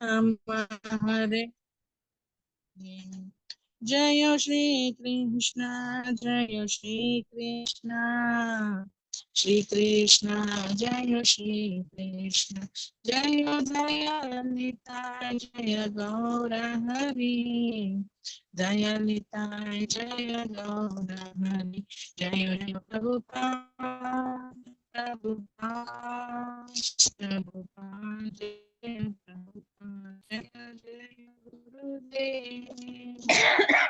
हरे जय श्री कृष्ण जय श्री कृष्ण श्री कृष्ण जय श्री कृष्ण जय जय निताय जय गौर हरि दयालिताय जय गौर हरि जय जय प्रभुपाद प्रभुपाद प्रभुपाद जय प्रभुपाद जय जय गुरुदेव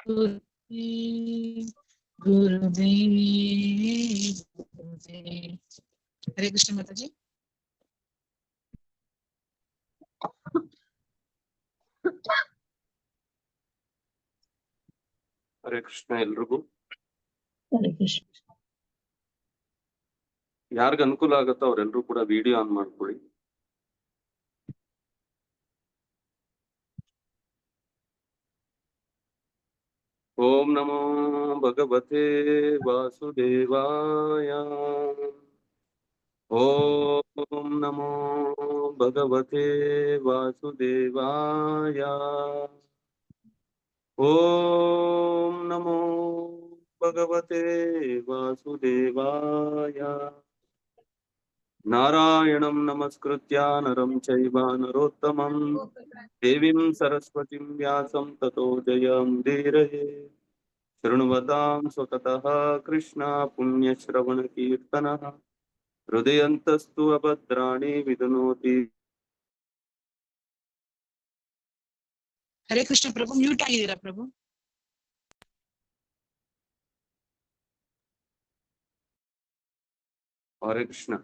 गुरुदेव गुरुदेव गुरुदेव हरे कृष्ण माता जी ಹರೇ ಕೃಷ್ಣ ಎಲ್ರಿಗೂ. ಹರೇ ಕೃಷ್ಣ. ಯಾರಿಗ ಅನುಕೂಲ ಆಗುತ್ತೋ ಅವ್ರೆಲ್ರೂ ಕೂಡ ವಿಡಿಯೋ ಆನ್ ಮಾಡ್ಕೊಳ್ಳಿ. ಓಂ ನಮೋ ಭಗವತೆ ವಾಸುದೇವಾಯ. ಓಂ ನಮೋ ಭಗವತೆ ವಾಸುದೇವಾಯ. ಓಂ ನಮೋ ಭಗವತೆ ವಾಸುದೇವಾಯ. ನಾರಾಯಣಂ ನಮಸ್ಕೃತ್ಯ ನರಂ ಚೈವ ನರೋತ್ತಮಂ ದೇವೀಂ ಸರಸ್ವತಿಂ ವ್ಯಾಸಂ ತತೋ ಜಯಮುದೀರಯೇ. ಶೃಣ್ವತಾಂ ಸ್ವಕತಃ ಕೃಷ್ಣ ಪುಣ್ಯಶ್ರವಣ ಕೀರ್ತನಃ ಹೃದಯಂತಸ್ತು ಅಭದ್ರಾಣಿ ವಿಧುನೋತಿ. ಹರೇ ಕೃಷ್ಣ ಪ್ರಭು ಮ್ಯೂಟ್ ಆಗಿದ್ದೀರಾ ಪ್ರಭು? ಹರೇ ಕೃಷ್ಣ.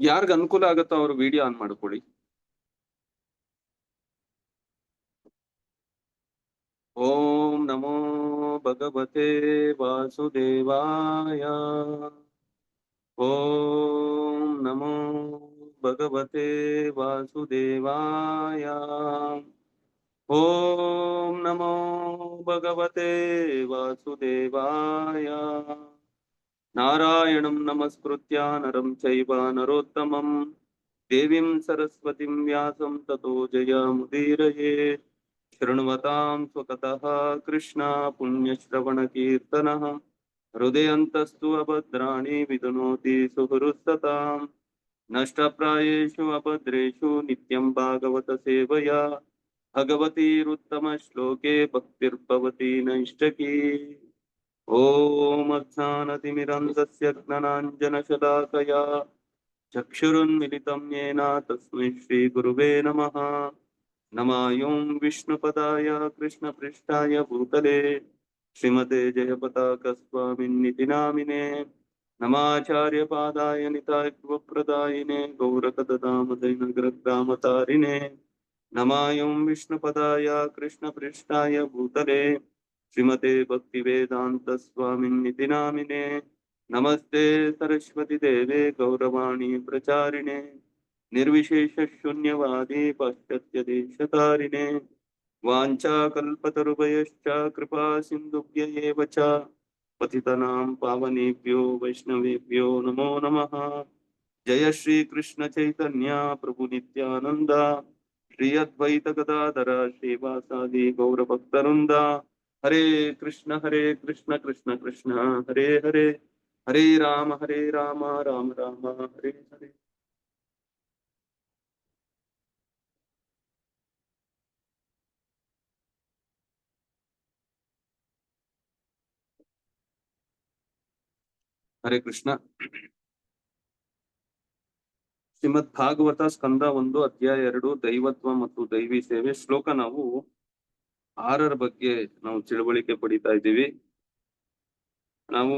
ಯಾರಿಗ ಅನುಕೂಲ ಆಗುತ್ತೋ ಅವ್ರು ವಿಡಿಯೋ ಆನ್ ಮಾಡ್ಕೊಳ್ಳಿ. ಓಂ ನಮೋ ಭಗವತೆ ವಾಸುದೇವಾಯ. ಓಂ ನಮೋ ಭಗವತೆ ವಾಸುದೇವಾಯ. ಓಂ ನಮೋ ಭಗವತೆ ವಾಸುದೇವಾಯ. ನಾರಾಯಣಂ ನಮಸ್ಕೃತ್ಯ ನರಂ ಚೈವ ನರೋತ್ತಮಂ ದೇವೀಂ ಸರಸ್ವತಿಂ ವ್ಯಾಸಂ ತತೋ ಜಯಮುದೀರಯೇ. ಶೃಣ್ವತಾಂ ಸ್ವಕತಃ ಕೃಷ್ಣ ಪುಣ್ಯಶ್ರವಣ ಕೀರ್ತನಃ ಹೃದಯಂತಸ್ತು ಅಭದ್ರಾಣಿ ವಿಧುನೋತಿ ಸುಹೃತ್ಸತಾಂ. ನಷ್ಟಪ್ರಾಯೇಷು ಅಭದ್ರೇಷು ನಿತ್ಯಂ ಭಾಗವತ ಸೇವಯಾ ಭಗವತೀರುತ್ತಮ ಶ್ಲೋಕೆ ಭಕ್ತಿರ್ಭವತಿ ನೈಷ್ಟಕೀ. ಓಂ ಅಜ್ಞಾನತಿಮಿರಂಧಸ್ಯ ಜ್ಞಾನಾಂಜನಶಲಾಕಯಾ ಚಕ್ಷುರುನ್ಮಿಲಿತಂ ಯೇನ ತಸ್ಮೈ ಶ್ರೀ ಗುರುವೇ ನಮಃ. ನಮಾಯಂ ವಿಷ್ಣುಪದಾಯ ಕೃಷ್ಣಪೃಷ್ಠಾಯ ಭೂತಲೆ ಶ್ರೀಮತೆ ಜಯಪತಾಕ ಸ್ವಾಮಿನ್ನಿತಿ ನಾಮಿನೇ. ನಮಾಚಾರ್ಯಪಾದಾಯ ನಿತಾಯ ಕೃಪಪ್ರದಾಯಿನೇ ಗೌರಕದದಾಮದೈನಗ್ರಗ್ರಾಮತಾರಿಣೇ. ನಮಾಯಂ ವಿಷ್ಣುಪದಾಯ ಕೃಷ್ಣಪೃಷ್ಠಾಯ ಭೂತಲೆ ಶ್ರೀಮತೆ ಭಕ್ತಿವೇದಾಂತ ಸ್ವಾಮಿನ್ನಿತಿ ನಾಮಿನೇ. ನಮಸ್ತೆ ಸರಸ್ವತಿ ದೇವೆ ಗೌರವಾಣಿ ಪ್ರಚಾರಿಣೆ ನಿರ್ವಿಶೇಷ ಶೂನ್ಯವಾದಿ ಪಾಶ್ಚಾತ್ಯ ದೇಶತಾರಿಣೆ. ವಾಂಛಾಕಲ್ಪತರುಭಯಶ್ಚ ಕೃಪಾ ಸಿಂಧುಭ್ಯ ಏವ ಚ ಪತಿತನಾಂ ಪಾವನೇಭ್ಯೋ ವೈಷ್ಣವೇಭ್ಯೋ ನಮೋ ನಮಃ. ಜಯ ಶ್ರೀ ಕೃಷ್ಣ ಚೈತನ್ಯ ಪ್ರಭು ನಿತ್ಯಾನಂದ ಶ್ರೀ ಅದ್ವೈತ ಗದಾಧರ ಶ್ರೀವಾಸಾದಿ ಗೌರಭಕ್ತವೃಂದ. ಹರೇ ಕೃಷ್ಣ ಕೃಷ್ಣ ಕೃಷ್ಣ ಹರೇ ಹರೇ ಹರೇ ರಾಮ ರಾಮ ರಾಮ ಹರೇ ಹರೇ. ಹರೇ ಕೃಷ್ಣ. ಶ್ರೀಮದ್ ಭಾಗವತ ಸ್ಕಂದ 1 ಅಧ್ಯಾಯ 2 ದೈವತ್ವ ಮತ್ತು ದೈವಿ ಸೇವೆ. ಶ್ಲೋಕ ನಾವು 6 ಬಗ್ಗೆ ನಾವು ತಿಳುವಳಿಕೆ ಪಡಿತಾ ಇದ್ದೀವಿ. ನಾವು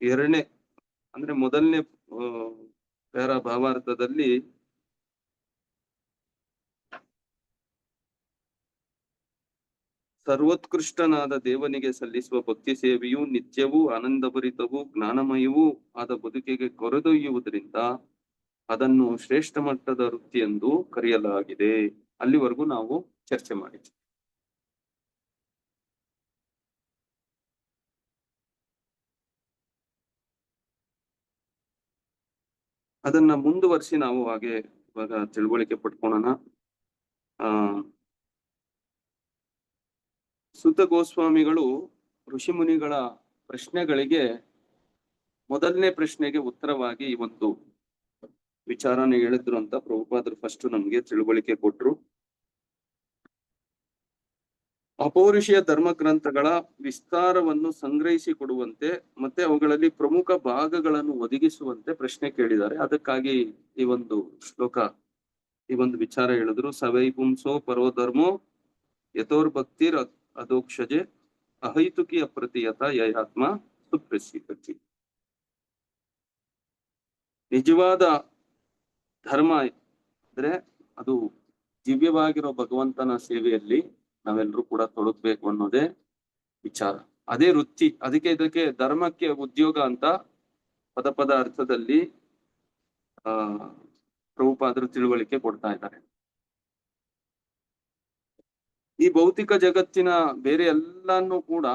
ಎರಡನೇ ಅಂದ್ರೆ ಮೊದಲನೇ ಪ್ಯಾರ ಭಾವಾರ್ಥದಲ್ಲಿ ಸರ್ವೋತ್ಕೃಷ್ಟನಾದ ದೇವನಿಗೆ ಸಲ್ಲಿಸುವ ಭಕ್ತಿ ಸೇವೆಯು ನಿತ್ಯವೂ ಆನಂದಭರಿತವೂ ಜ್ಞಾನಮಯವೂ ಆದ ಬದುಕಿಗೆ ಕೊರೆದೊಯ್ಯುವುದರಿಂದ ಅದನ್ನು ಶ್ರೇಷ್ಠ ಮಟ್ಟದ ವೃತ್ತಿ ಎಂದು ಕರೆಯಲಾಗಿದೆ. ಅಲ್ಲಿವರೆಗೂ ನಾವು ಚರ್ಚೆ ಮಾಡಿದ್ವಿ. ಅದನ್ನ ಮುಂದುವರಿಸಿ ನಾವು ಹಾಗೆ ಇವಾಗ ತಿಳುವಳಿಕೆ ಪಡ್ಕೊಳ್ಳೋಣ. ಸೂತ ಗೋಸ್ವಾಮಿಗಳು ಋಷಿ ಮುನಿಗಳ ಪ್ರಶ್ನೆಗಳಿಗೆ ಮೊದಲನೇ ಪ್ರಶ್ನೆಗೆ ಉತ್ತರವಾಗಿ ಈ ಒಂದು ವಿಚಾರನ ಹೇಳಿದ್ರು ಅಂತ ಪ್ರಭುಪಾದರು ಫಸ್ಟ್ ನಮ್ಗೆ ತಿಳುವಳಿಕೆ ಕೊಟ್ರು. ಅಪೌರುಷೀಯ ಧರ್ಮ ಗ್ರಂಥಗಳ ವಿಸ್ತಾರವನ್ನು ಸಂಗ್ರಹಿಸಿ ಕೊಡುವಂತೆ ಮತ್ತೆ ಅವುಗಳಲ್ಲಿ ಪ್ರಮುಖ ಭಾಗಗಳನ್ನು ಒದಗಿಸುವಂತೆ ಪ್ರಶ್ನೆ ಕೇಳಿದ್ದಾರೆ. ಅದಕ್ಕಾಗಿ ಈ ಒಂದು ಶ್ಲೋಕ, ಈ ಒಂದು ವಿಚಾರ ಹೇಳಿದ್ರು. ಸವೈ ಪುಂಸೋ ಪರೋಧರ್ಮೋ ಯಥೋರ್ಭಕ್ತಿರ್ ಅಧೋಕ್ಷಜೆ ಅಹೈತುಕಿ ಅಪ್ರತಿಯತ ಯಯಾತ್ಮ ಸುಪ್ರಸಿದ್ಧಿ. ನಿಜವಾದ ಧರ್ಮ ಅಂದ್ರೆ ಅದು ದಿವ್ಯವಾಗಿರೋ ಭಗವಂತನ ಸೇವೆಯಲ್ಲಿ ನಾವೆಲ್ಲರೂ ಕೂಡ ತೊಡಗ್ಬೇಕು ಅನ್ನೋದೇ ವಿಚಾರ, ಅದೇ ವೃತ್ತಿ. ಅದಕ್ಕೆ ಇದಕ್ಕೆ ಧರ್ಮಕ್ಕೆ ಉದ್ಯೋಗ ಅಂತ ಪದ ಅರ್ಥದಲ್ಲಿ ಪ್ರಭುಪಾದರು ತಿಳುವಳಿಕೆ ಕೊಡ್ತಾ ಇದ್ದಾರೆ. ಈ ಭೌತಿಕ ಜಗತ್ತಿನ ಬೇರೆ ಎಲ್ಲಾನು ಕೂಡ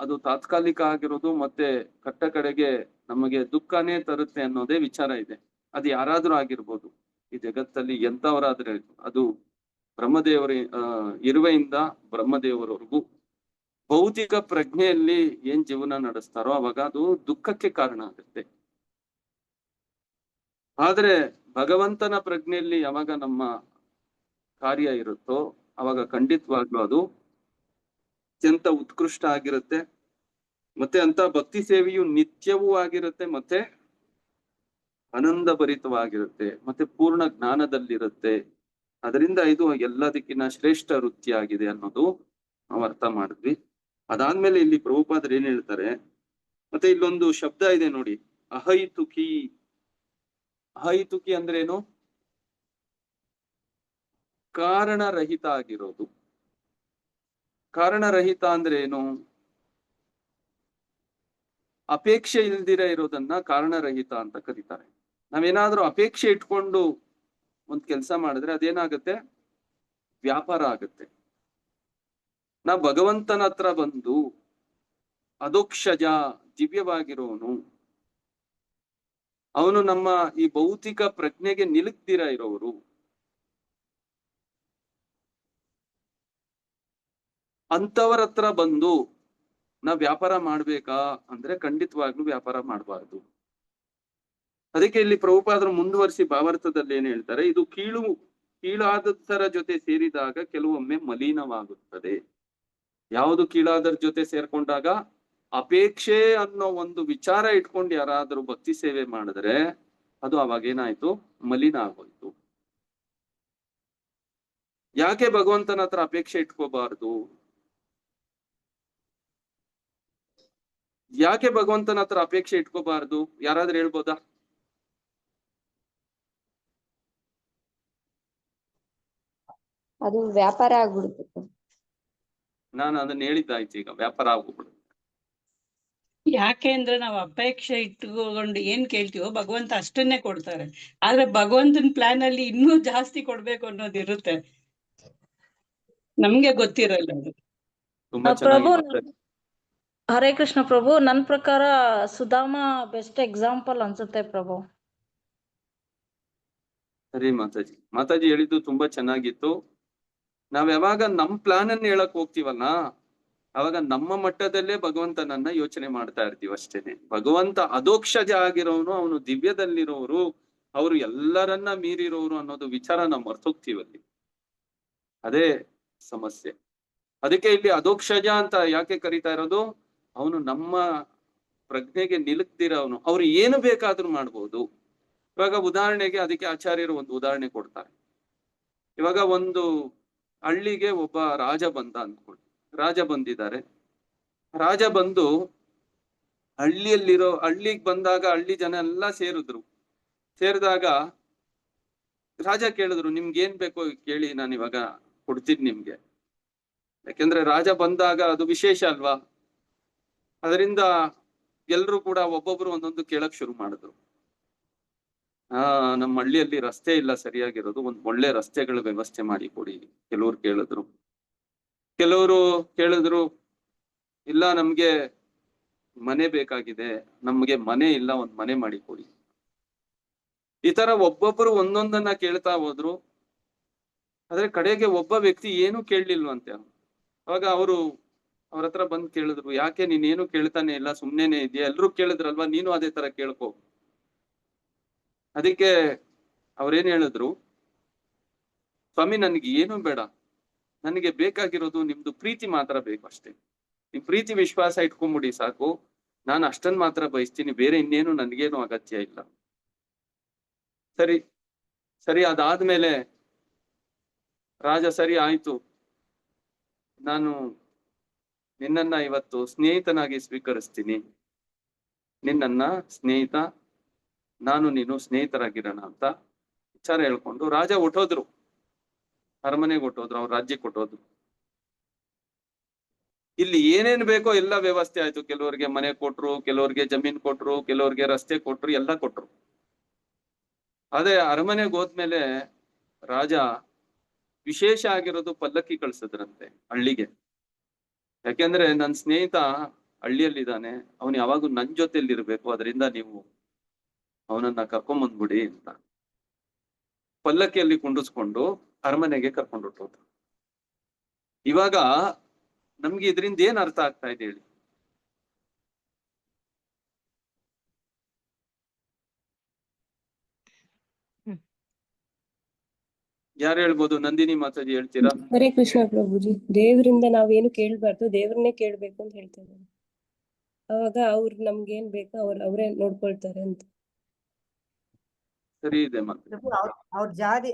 ಅದು ತಾತ್ಕಾಲಿಕ ಆಗಿರೋದು ಮತ್ತೆ ಕಟ್ಟ ಕಡೆಗೆ ನಮಗೆ ದುಃಖನೇ ತರುತ್ತೆ ಅನ್ನೋದೇ ವಿಚಾರ ಇದೆ. ಅದು ಯಾರಾದ್ರೂ ಆಗಿರ್ಬೋದು, ಈ ಜಗತ್ತಲ್ಲಿ ಎಂತವರಾದ್ರೆ ಅದು ಬ್ರಹ್ಮದೇವರ ಇರುವೆಯಿಂದ ಬ್ರಹ್ಮದೇವರವರೆಗೂ ಭೌತಿಕ ಪ್ರಜ್ಞೆಯಲ್ಲಿ ಏನ್ ಜೀವನ ನಡೆಸ್ತಾರೋ ಅವಾಗ ಅದು ದುಃಖಕ್ಕೆ ಕಾರಣ ಆಗುತ್ತೆ. ಆದ್ರೆ ಭಗವಂತನ ಪ್ರಜ್ಞೆಯಲ್ಲಿ ಯಾವಾಗ ನಮ್ಮ ಕಾರ್ಯ ಇರುತ್ತೋ ಅವಾಗ ಖಂಡಿತವಾಗ್ಲೂ ಅದು ಅತ್ಯಂತ ಉತ್ಕೃಷ್ಟ ಆಗಿರುತ್ತೆ. ಮತ್ತೆ ಅಂತ ಭಕ್ತಿ ಸೇವೆಯು ನಿತ್ಯವೂ ಆಗಿರುತ್ತೆ, ಮತ್ತೆ ಆನಂದ ಭರಿತವಾಗಿರುತ್ತೆ, ಮತ್ತೆ ಪೂರ್ಣ ಜ್ಞಾನದಲ್ಲಿರುತ್ತೆ. ಅದರಿಂದ ಇದು ಎಲ್ಲದಕ್ಕಿಂತ ಶ್ರೇಷ್ಠ ವೃತ್ತಿ ಆಗಿದೆ ಅನ್ನೋದು ನಾವು ಅರ್ಥ ಮಾಡಿದ್ವಿ. ಅದಾದ್ಮೇಲೆ ಇಲ್ಲಿ ಪ್ರಭುಪಾದರು ಏನ್ ಹೇಳ್ತಾರೆ, ಮತ್ತೆ ಇಲ್ಲೊಂದು ಶಬ್ದ ಇದೆ ನೋಡಿ, ಅಹೈತುಕಿ. ಅಹೈತುಕಿ ಅಂದ್ರೆ ಏನು? ಕಾರಣರಹಿತ ಆಗಿರೋದು. ಕಾರಣರಹಿತ ಅಂದ್ರೆ ಏನು? ಅಪೇಕ್ಷೆ ಇಲ್ದಿರ ಇರೋದನ್ನ ಕಾರಣರಹಿತ ಅಂತ ಕರೀತಾರೆ. ನಾವೇನಾದ್ರೂ ಅಪೇಕ್ಷೆ ಇಟ್ಕೊಂಡು ಒಂದ್ ಕೆಲ್ಸ ಮಾಡಿದ್ರೆ ಅದೇನಾಗುತ್ತೆ? ವ್ಯಾಪಾರ ಆಗುತ್ತೆ. ನಾವು ಭಗವಂತನ ಹತ್ರ ಬಂದು ಅಧೋಕ್ಷಜ, ದಿವ್ಯವಾಗಿರೋನು, ಅವನು ನಮ್ಮ ಈ ಭೌತಿಕ ಪ್ರಜ್ಞೆಗೆ ನಿಲುಕ್ದಿರ ಇರೋರು, ಅಂತವರ ಹತ್ರ ಬಂದು ನಾವ್ ವ್ಯಾಪಾರ ಮಾಡ್ಬೇಕಾ ಅಂದ್ರೆ ಖಂಡಿತವಾಗ್ಲೂ ವ್ಯಾಪಾರ ಮಾಡಬಾರ್ದು. ಅದಕ್ಕೆ ಇಲ್ಲಿ ಪ್ರಭುಪಾದರು ಮುಂದುವರಿಸಿ ಭಾವಾರ್ಥದಲ್ಲಿ ಏನ್ ಹೇಳ್ತಾರೆ, ಇದು ಕೀಳಾದರ ಜೊತೆ ಸೇರಿದಾಗ ಕೆಲವೊಮ್ಮೆ ಮಲಿನವಾಗುತ್ತದೆ. ಯಾವುದು ಕೀಳಾದರ ಜೊತೆ ಸೇರ್ಕೊಂಡಾಗ? ಅಪೇಕ್ಷೆ ಅನ್ನೋ ಒಂದು ವಿಚಾರ ಇಟ್ಕೊಂಡು ಯಾರಾದ್ರೂ ಭಕ್ತಿ ಸೇವೆ ಮಾಡಿದ್ರೆ ಅದು ಅವಾಗೇನಾಯ್ತು? ಮಲಿನ ಆಗೋಯ್ತು. ಯಾಕೆ ಭಗವಂತನ ಹತ್ರ ಅಪೇಕ್ಷೆ ಇಟ್ಕೋಬಾರ್ದು? ಯಾಕೆ ಭಗವಂತನ ಹತ್ರ ಅಪೇಕ್ಷೆ ಇಟ್ಕೋಬಾರ್ದು? ಯಾರಾದ್ರೂ ಹೇಳ್ಬೋದಾ? ಅದು ವ್ಯಾಪಾರ ಆಗ್ಬಿಡುತ್ತೆ. ನಾನು ಅದನ್ನ ಹೇಳಿದ್ದಾಯ್ತು, ಈಗ ವ್ಯಾಪಾರ ಆಗ್ಬಿಡುತ್ತೆ. ಯಾಕೆ ಅಂದ್ರೆ ನಾವು ಅಪೇಕ್ಷೆ ಇಟ್ಟುಕೊಂಡು ಏನ್ ಕೇಳ್ತೀವೋ ಭಗವಂತ ಅಷ್ಟನ್ನೇ ಕೊಡ್ತಾರೆ. ಆದ್ರೆ ಭಗವಂತನ ಪ್ಲಾನ್ ಅಲ್ಲಿ ಇನ್ನೂ ಜಾಸ್ತಿ ಕೊಡ್ಬೇಕು ಅನ್ನೋದಿರುತ್ತೆ, ನಮ್ಗೆ ಗೊತ್ತಿರಲ್ಲ ಅದು. ತುಂಬಾ ಪ್ರಭು, ಚೆನ್ನಾಗಿ ಹರೇ ಕೃಷ್ಣ ಪ್ರಭು, ನನ್ ಪ್ರಕಾರ ಸುಧಾಮ ಬೆಸ್ಟ್ ಎಕ್ಸಾಂಪಲ್ ಅನ್ಸುತ್ತೆ ಪ್ರಭು. ಸರಿ ಮಾತಾಜಿ ಹೇಳಿದ್ದು ತುಂಬಾ ಚೆನ್ನಾಗಿತ್ತು. ನಾವ್ ಯಾವಾಗ ನಮ್ ಪ್ಲಾನ್ ಅನ್ನ ಹೇಳಕ್ ಹೋಗ್ತೀವಲ್ಲ ಅವಾಗ ನಮ್ಮ ಮಟ್ಟದಲ್ಲೇ ಭಗವಂತನನ್ನ ಯೋಚನೆ ಮಾಡ್ತಾ ಇರ್ತೀವಿ ಅಷ್ಟೇನೆ. ಭಗವಂತ ಅಧೋಕ್ಷಜ ಆಗಿರೋನು, ಅವನು ದಿವ್ಯದಲ್ಲಿರೋರು, ಅವರು ಎಲ್ಲರನ್ನ ಮೀರಿರೋರು ಅನ್ನೋದು ವಿಚಾರ ನಾವು ಮರ್ತೋಗ್ತೀವಲ್ಲಿ. ಅದೇ ಸಮಸ್ಯೆ. ಅದಕ್ಕೆ ಇಲ್ಲಿ ಅಧೋಕ್ಷಜ ಅಂತ ಯಾಕೆ ಕರೀತಾ ಇರೋದು? ಅವನು ನಮ್ಮ ಪ್ರಜ್ಞೆಗೆ ನಿಲುಕ್ದಿರೋನು, ಅವ್ರು ಏನು ಬೇಕಾದ್ರೂ ಮಾಡ್ಬೋದು. ಇವಾಗ ಉದಾಹರಣೆಗೆ ಅದಕ್ಕೆ ಆಚಾರ್ಯರು ಒಂದು ಉದಾಹರಣೆ ಕೊಡ್ತಾರೆ. ಇವಾಗ ಒಂದು ಹಳ್ಳಿಗೆ ಒಬ್ಬ ರಾಜ ಬಂದ ಅಂದ್ಕೊಳ್ಳಿ. ರಾಜ ಬಂದಿದ್ದಾರೆ. ರಾಜ ಬಂದು ಹಳ್ಳಿಗೆ ಬಂದಾಗ ಹಳ್ಳಿ ಜನ ಎಲ್ಲ ಸೇರಿದ್ರು. ಸೇರಿದಾಗ ರಾಜ ಕೇಳಿದ್ರು, ನಿಮ್ಗೆ ಏನ್ ಬೇಕೋ ಕೇಳಿ, ನಾನು ಇವಾಗ ಕೊಡ್ತೀನಿ ನಿಮ್ಗೆ. ಯಾಕೆಂದ್ರೆ ರಾಜ ಬಂದಾಗ ಅದು ವಿಶೇಷ ಅಲ್ವಾ. ಅದರಿಂದ ಎಲ್ರು ಕೂಡ ಒಬ್ಬೊಬ್ರು ಒಂದೊಂದು ಕೇಳಕ್ ಶುರು ಮಾಡಿದ್ರು. ನಮ್ಮ ಹಳ್ಳಿಯಲ್ಲಿ ರಸ್ತೆ ಇಲ್ಲ ಸರಿಯಾಗಿರೋದು, ಒಂದ್ ಒಳ್ಳೆ ರಸ್ತೆಗಳ ವ್ಯವಸ್ಥೆ ಮಾಡಿ ಕೊಡಿ. ಕೆಲವ್ರು ಕೇಳಿದ್ರು. ಕೆಲವರು ಕೇಳಿದ್ರು, ಇಲ್ಲ ನಮ್ಗೆ ಮನೆ ಬೇಕಾಗಿದೆ, ನಮ್ಗೆ ಮನೆ ಇಲ್ಲ, ಒಂದ್ ಮನೆ ಮಾಡಿ ಕೊಡಿ. ಈ ತರ ಒಬ್ಬೊಬ್ರು ಒಂದೊಂದನ್ನ ಕೇಳ್ತಾ ಹೋದ್ರು. ಆದ್ರೆ ಕಡೆಗೆ ಒಬ್ಬ ವ್ಯಕ್ತಿ ಏನು ಕೇಳಲಿಲ್ವಂತೆ. ಅವಾಗ ಅವ್ರ ಹತ್ರ ಬಂದ್ ಕೇಳಿದ್ರು, ಯಾಕೆ ನೀನೇನು ಕೇಳ್ತಾನೆ ಇಲ್ಲ, ಸುಮ್ನೆನೆ ಇದೆಯಾ, ಎಲ್ರು ಕೇಳಿದ್ರಲ್ವಾ, ನೀನು ಅದೇ ತರ ಕೇಳ್ಕೊ. ಅದಕ್ಕೆ ಅವ್ರೇನ್ ಹೇಳಿದ್ರು, ಸ್ವಾಮಿ ನನ್ಗೆ ಏನು ಬೇಡ, ನನಗೆ ಬೇಕಾಗಿರೋದು ನಿಮ್ದು ಪ್ರೀತಿ ಮಾತ್ರ ಬೇಕು ಅಷ್ಟೇ. ನಿಮ್ ಪ್ರೀತಿ ವಿಶ್ವಾಸ ಇಟ್ಕೊಂಡ್ಬಿಡಿ ಸಾಕು, ನಾನು ಅಷ್ಟನ್ ಮಾತ್ರ ಬಯಸ್ತೀನಿ, ಬೇರೆ ಇನ್ನೇನು ನನ್ಗೇನು ಅಗತ್ಯ ಇಲ್ಲ. ಸರಿ ಅದಾದ್ಮೇಲೆ ರಾಜ, ಸರಿ ಆಯ್ತು, ನಾನು ನಿನ್ನನ್ನ ಇವತ್ತು ಸ್ನೇಹಿತನಾಗಿ ಸ್ವೀಕರಿಸ್ತೀನಿ, ನಿನ್ನನ್ನ ಸ್ನೇಹಿತ, ನಾನು ನೀನು ಸ್ನೇಹಿತರಾಗಿರೋಣ ಅಂತ ವಿಚಾರ ಹೇಳ್ಕೊಂಡು ರಾಜ ಹೊಟ್ಟೋದ್ರು, ಅರಮನೆಗೆ ಹೊಟ್ಟೋದ್ರು, ಅವ್ರ ರಾಜ್ಯಕ್ಕೆ ಹೊಟ್ಟೋದ್ರು. ಇಲ್ಲಿ ಏನೇನ್ ಬೇಕೋ ಎಲ್ಲ ವ್ಯವಸ್ಥೆ ಆಯ್ತು. ಕೆಲವರಿಗೆ ಮನೆ ಕೊಟ್ರು, ಕೆಲವರಿಗೆ ಜಮೀನ್ ಕೊಟ್ರು, ಕೆಲವರಿಗೆ ರಸ್ತೆ ಕೊಟ್ರು, ಎಲ್ಲ ಕೊಟ್ರು. ಅದೇ ಅರಮನೆಗೆ ಹೋದ್ಮೇಲೆ ರಾಜ ವಿಶೇಷ ಆಗಿರೋದು ಪಲ್ಲಕ್ಕಿ ಕಳ್ಸಿದ್ರಂತೆ ಹಳ್ಳಿಗೆ. ಯಾಕೆಂದ್ರೆ ನನ್ ಸ್ನೇಹಿತ ಹಳ್ಳಿಯಲ್ಲಿದ್ದಾನೆ, ಅವನು ಯಾವಾಗೂ ನನ್ ಜೊತೆಲಿ ಇರ್ಬೇಕು, ಅದರಿಂದ ನೀವು ಅವನನ್ನ ಕರ್ಕೊಂಬಂದ್ಬಿಡಿ ಅಂತ ಪಲ್ಲಕ್ಕಿಯಲ್ಲಿ ಕುಂಡಿಸ್ಕೊಂಡು ಅರಮನೆಗೆ ಕರ್ಕೊಂಡು ಹೊಟ್ಟೋದ್ರು. ಇವಾಗ ನಮ್ಗೆ ಇದರಿಂದ ಏನ್ ಅರ್ಥ ಆಗ್ತಾ ಇದೆ ಹೇಳಿ? ಯಾರು ಹೇಳ್ಬೋದು? ನಂದಿನಿ ಮಾತಾಜಿ ಹೇಳ್ತೀರಾ? ಹರೇ ಕೃಷ್ಣ ಪ್ರಭುಜಿ. ದೇವರಿಂದ ನಾವೇನು ಕೇಳ್ಬಾರ್ದು, ದೇವ್ರನ್ನೇ ಕೇಳ್ಬೇಕು ಅಂತ ಹೇಳ್ತಾ ಇದ್ದಾರೆ. ಅವಾಗ ಅವ್ರು ನಮ್ಗೇನ್ ಬೇಕೋ ಅವರೇ ನೋಡ್ಕೊಳ್ತಾರೆ ಅಂತ. ಸರಿ ಇದೆ ಮಾತು. ಪ್ರಭು ಅವ್ರ ಜಾತಿ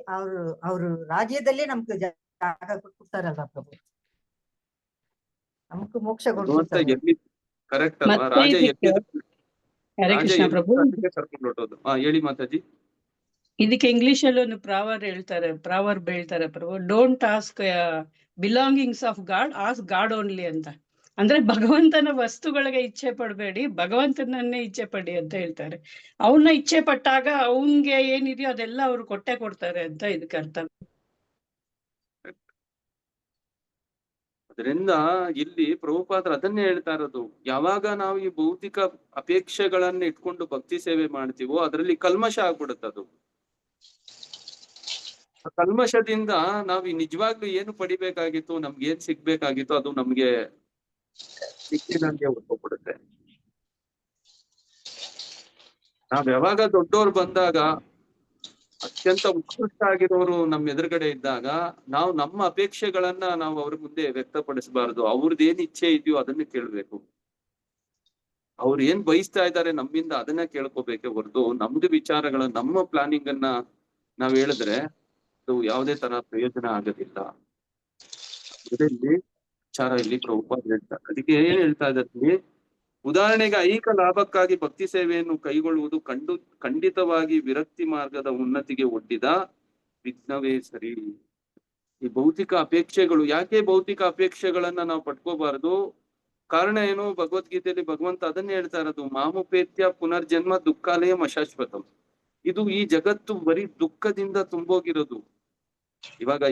ಅವ್ರ ರಾಜ್ಯದಲ್ಲೇ ನಮ್ಗೆ ಜಾಗ ಕೊಡ್ತಾರಲ್ಲ ಪ್ರಭು, ನಮ್ಗೆ ಮೋಕ್ಷ ಕೊಡ್ತಾರೆ. ಕರೆಕ್ಟ್ ಅಲ್ವಾ? ಮತ್ತೆ ರಾಜ ಇದಕ್ಕೆ ಹರೇ ಕೃಷ್ಣ ಪ್ರಭು, ಕರ್ಕೊಂಡು ಹೊಟ್ಟೋದು. ಹೇಳಿ ಮಾತಾಜಿ. ಇದಕ್ಕೆ ಇಂಗ್ಲಿಷ್ ಅಲ್ಲಿ ಒಂದು ಪ್ರಾವರ್ಬ್ ಹೇಳ್ತಾರೆ Prabhu, don't ask belongings of God, ask God only ಅಂತ. ಅಂದ್ರೆ ಭಗವಂತನ ವಸ್ತುಗಳಿಗೆ ಇಚ್ಛೆ ಪಡಬೇಡಿ, ಭಗವಂತನನ್ನೇ ಇಚ್ಛೆ ಪಡಿ ಅಂತ ಹೇಳ್ತಾರೆ. ಅವನ್ನ ಇಚ್ಛೆ ಪಟ್ಟಾಗ ಅವನ್ಗೆ ಏನಿದೆಯೋ ಅದೆಲ್ಲ ಅವ್ರು ಕೊಟ್ಟೆ ಕೊಡ್ತಾರೆ ಅಂತ ಇದಕ್ಕೆ ಅರ್ಥ. ಅದರಿಂದ ಇಲ್ಲಿ ಪ್ರಭುಪಾದರು ಅದನ್ನೇ ಹೇಳ್ತಾ ಇರೋದು, ಯಾವಾಗ ನಾವು ಈ ಭೌತಿಕ ಅಪೇಕ್ಷೆಗಳನ್ನ ಇಟ್ಕೊಂಡು ಭಕ್ತಿ ಸೇವೆ ಮಾಡ್ತೀವೋ ಅದರಲ್ಲಿ ಕಲ್ಮಶ ಆಗ್ಬಿಡುತ್ತದು. ಕಲ್ಮಶದಿಂದ ನಾವು ನಿಜವಾಗ್ಲೂ ಏನು ಪಡಿಬೇಕಾಗಿತ್ತು, ನಮ್ಗೆ ಏನ್ ಸಿಗ್ಬೇಕಾಗಿತ್ತು, ಅದು ನಮ್ಗೆ ಸಿಕ್ಕಿದಂಗೆ ಹೊರಟೋಗ್ಬಿಡುತ್ತೆ. ನಾವ್ ಯಾವಾಗ ದೊಡ್ಡೋರು ಬಂದಾಗ, ಅತ್ಯಂತ ಉತ್ಕೃಷ್ಟ ಆಗಿರೋರು ನಮ್ಮ ಎದುರುಗಡೆ ಇದ್ದಾಗ, ನಾವು ನಮ್ಮ ಅಪೇಕ್ಷೆಗಳನ್ನ ನಾವು ಅವ್ರ ಮುಂದೆ ವ್ಯಕ್ತಪಡಿಸಬಾರದು. ಅವ್ರದ್ದು ಏನ್ ಇಚ್ಛೆ ಇದೆಯೋ ಅದನ್ನ ಕೇಳ್ಬೇಕು. ಅವ್ರು ಏನ್ ಬಯಸ್ತಾ ಇದ್ದಾರೆ ನಮ್ಮಿಂದ ಅದನ್ನ ಕೇಳ್ಕೋಬೇಕೆ ಹೊರತು ನಮ್ದು ವಿಚಾರಗಳ ನಮ್ಮ ಪ್ಲಾನಿಂಗ್ ಅನ್ನ ನಾವ್ ಹೇಳಿದ್ರೆ ಅದು ಯಾವುದೇ ತರ ಪ್ರಯೋಜನ ಆಗೋದಿಲ್ಲ. ಇಲ್ಲಿ ವಿಚಾರ ಇಲ್ಲಿ ಪ್ರಭುಪಾದ ಹೇಳ್ತಾರೆ. ಅದಕ್ಕೆ ಏನ್ ಹೇಳ್ತಾ ಇದ್ದಾರೆ, ಉದಾಹರಣೆಗೆ ಐಕ ಲಾಭಕ್ಕಾಗಿ ಭಕ್ತಿ ಸೇವೆಯನ್ನು ಕೈಗೊಳ್ಳುವುದು ಖಂಡಿತವಾಗಿ ವಿರಕ್ತಿ ಮಾರ್ಗದ ಉನ್ನತಿಗೆ ಒಡ್ಡಿದ ವಿಘ್ನವೇ ಸರಿ. ಈ ಭೌತಿಕ ಅಪೇಕ್ಷೆಗಳು, ಯಾಕೆ ಭೌತಿಕ ಅಪೇಕ್ಷೆಗಳನ್ನ ನಾವು ಪಟ್ಕೋಬಾರದು? ಕಾರಣ ಏನು? ಭಗವದ್ಗೀತೆಯಲ್ಲಿ ಭಗವಂತ ಅದನ್ನೇ ಹೇಳ್ತಾ ಇರೋದು, ಮಾಮುಪೇತ್ಯ ಪುನರ್ಜನ್ಮ ದುಃಖಾಲಯಂ ಅಶಾಶ್ವತಂ. ಇದು ಈ ಜಗತ್ತು ಬರೀ ದುಃಖದಿಂದ ತುಂಬೋಗಿರೋದು. ಇವಾಗ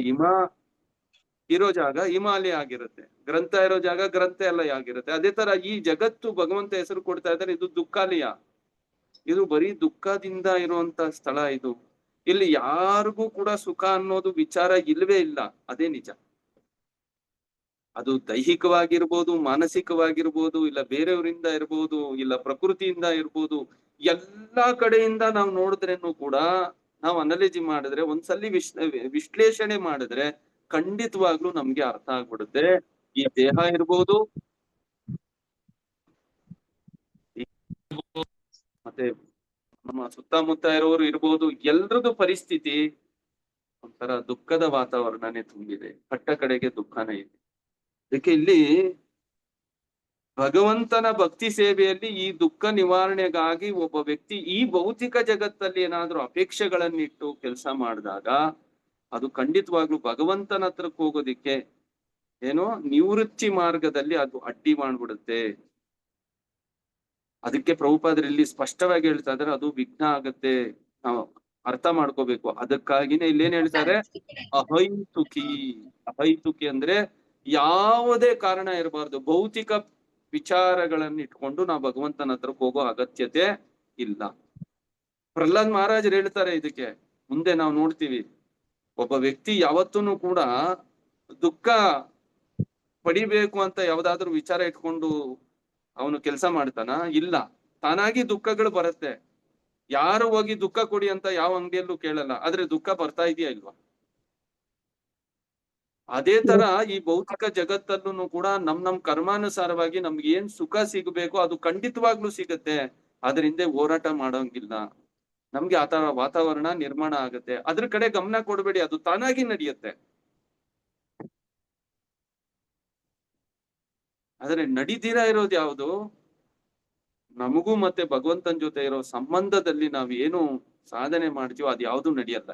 ಇರೋ ಜಾಗ ಹಿಮಾಲಯ ಆಗಿರುತ್ತೆ, ಗ್ರಂಥ ಇರೋ ಜಾಗ ಗ್ರಂಥಾಲಯ ಆಗಿರುತ್ತೆ. ಅದೇ ತರ ಈ ಜಗತ್ತು ಭಗವಂತ ಹೆಸರು ಕೊಡ್ತಾ ಇದ್ದಾರೆ, ಇದು ದುಃಖಾಲಯ, ಇದು ಬರೀ ದುಃಖದಿಂದ ಇರುವಂತ ಸ್ಥಳ. ಇದು ಇಲ್ಲಿ ಯಾರಿಗೂ ಕೂಡ ಸುಖ ಅನ್ನೋದು ವಿಚಾರ ಇಲ್ವೇ ಇಲ್ಲ. ಅದೇ ನಿಜ. ಅದು ದೈಹಿಕವಾಗಿರ್ಬೋದು, ಮಾನಸಿಕವಾಗಿರ್ಬೋದು, ಇಲ್ಲ ಬೇರೆಯವರಿಂದ ಇರ್ಬೋದು, ಇಲ್ಲ ಪ್ರಕೃತಿಯಿಂದ ಇರ್ಬೋದು, ಎಲ್ಲಾ ಕಡೆಯಿಂದ ನಾವು ನೋಡಿದ್ರೇನು ಕೂಡ, ನಾವು ಅನಲೈಸಿ ಮಾಡಿದ್ರೆ, ಒಂದ್ಸಲಿ ವಿಶ್ಲೇಷಣೆ ಮಾಡಿದ್ರೆ ಖಂಡಿತವಾಗ್ಲೂ ನಮ್ಗೆ ಅರ್ಥ ಆಗ್ಬಿಡುತ್ತೆ. ಈ ದೇಹ ಇರ್ಬೋದು, ಮತ್ತೆ ನಮ್ಮ ಸುತ್ತಮುತ್ತ ಇರೋರು ಇರ್ಬೋದು, ಎಲ್ರದ್ದು ಪರಿಸ್ಥಿತಿ ಒಂಥರ ದುಃಖದ ವಾತಾವರಣನೇ ತುಂಬಿದೆ. ಕಟ್ಟ ಕಡೆಗೆ ದುಃಖನೇ ಇದೆ. ಅದಕ್ಕೆ ಇಲ್ಲಿ ಭಗವಂತನ ಭಕ್ತಿ ಸೇವೆಯಲ್ಲಿ ಈ ದುಃಖ ನಿವಾರಣೆಗಾಗಿ ಒಬ್ಬ ವ್ಯಕ್ತಿ ಈ ಭೌತಿಕ ಜಗತ್ತಲ್ಲಿ ಏನಾದ್ರೂ ಅಪೇಕ್ಷೆಗಳನ್ನಿಟ್ಟು ಕೆಲಸ ಮಾಡಿದಾಗ ಅದು ಖಂಡಿತವಾಗ್ಲೂ ಭಗವಂತನ ಹತ್ರಕ್ಕೆ ಹೋಗೋದಿಕ್ಕೆ ಏನೋ ನಿವೃತ್ತಿ ಮಾರ್ಗದಲ್ಲಿ ಅದು ಅಡ್ಡಿ ಮಾಡ್ಬಿಡುತ್ತೆ. ಅದಕ್ಕೆ ಪ್ರಭುಪಾದರು ಇಲ್ಲಿ ಸ್ಪಷ್ಟವಾಗಿ ಹೇಳ್ತಾ ಇದ್ದಾರೆ, ಅದು ವಿಘ್ನ ಆಗತ್ತೆ. ನಾವು ಅರ್ಥ ಮಾಡ್ಕೋಬೇಕು. ಅದಕ್ಕಾಗಿನೇ ಇಲ್ಲೇನ್ ಹೇಳ್ತಾರೆ, ಅಹೈತುಕಿ ಅಂದ್ರೆ ಯಾವುದೇ ಕಾರಣ ಇರಬಾರ್ದು. ಭೌತಿಕ ವಿಚಾರಗಳನ್ನ ಇಟ್ಕೊಂಡು ನಾವು ಭಗವಂತನ ಹತ್ರಕ್ಕೆ ಹೋಗೋ ಅಗತ್ಯತೆ ಇಲ್ಲ. ಪ್ರಹ್ಲಾದ್ ಮಹಾರಾಜರು ಹೇಳ್ತಾರೆ ಇದಕ್ಕೆ, ಮುಂದೆ ನಾವು ನೋಡ್ತೀವಿ. ಒಬ್ಬ ವ್ಯಕ್ತಿ ಯಾವತ್ತೂ ಕೂಡ ದುಃಖ ಪಡಿಬೇಕು ಅಂತ ಯಾವ್ದಾದ್ರು ವಿಚಾರ ಇಟ್ಕೊಂಡು ಅವನು ಕೆಲಸ ಮಾಡ್ತಾನ? ಇಲ್ಲ, ತಾನಾಗಿ ದುಃಖಗಳು ಬರುತ್ತೆ. ಯಾರು ಹೋಗಿ ದುಃಖ ಕೊಡಿ ಅಂತ ಯಾವ ಅಂಗಡಿಯಲ್ಲೂ ಕೇಳಲ್ಲ, ಆದ್ರೆ ದುಃಖ ಬರ್ತಾ ಇದೆಯಾ ಇಲ್ವಾ? ಅದೇ ತರ ಈ ಭೌತಿಕ ಜಗತ್ತಲ್ಲೂ ಕೂಡ ನಮ್ ಕರ್ಮಾನುಸಾರವಾಗಿ ನಮ್ಗೆ ಏನ್ ಸುಖ ಸಿಗಬೇಕು ಅದು ಖಂಡಿತವಾಗ್ಲೂ ಸಿಗತ್ತೆ. ಅದ್ರ ಹಿಂದೆ ಹೋರಾಟ ಮಾಡೋಂಗಿಲ್ಲ. ನಮ್ಗೆ ಆತರ ವಾತಾವರಣ ನಿರ್ಮಾಣ ಆಗತ್ತೆ, ಅದ್ರ ಕಡೆ ಗಮನ ಕೊಡ್ಬೇಡಿ, ಅದು ತಾನಾಗಿ ನಡೆಯುತ್ತೆ. ಆದ್ರೆ ನಡೀತೀರಾ ಇರೋದು ಯಾವುದು? ನಮಗೂ ಮತ್ತೆ ಭಗವಂತನ ಜೊತೆ ಇರೋ ಸಂಬಂಧದಲ್ಲಿ ನಾವ್ ಏನು ಸಾಧನೆ ಮಾಡ್ತೀವೋ ಅದು ಯಾವುದು ನಡೆಯಲ್ಲ.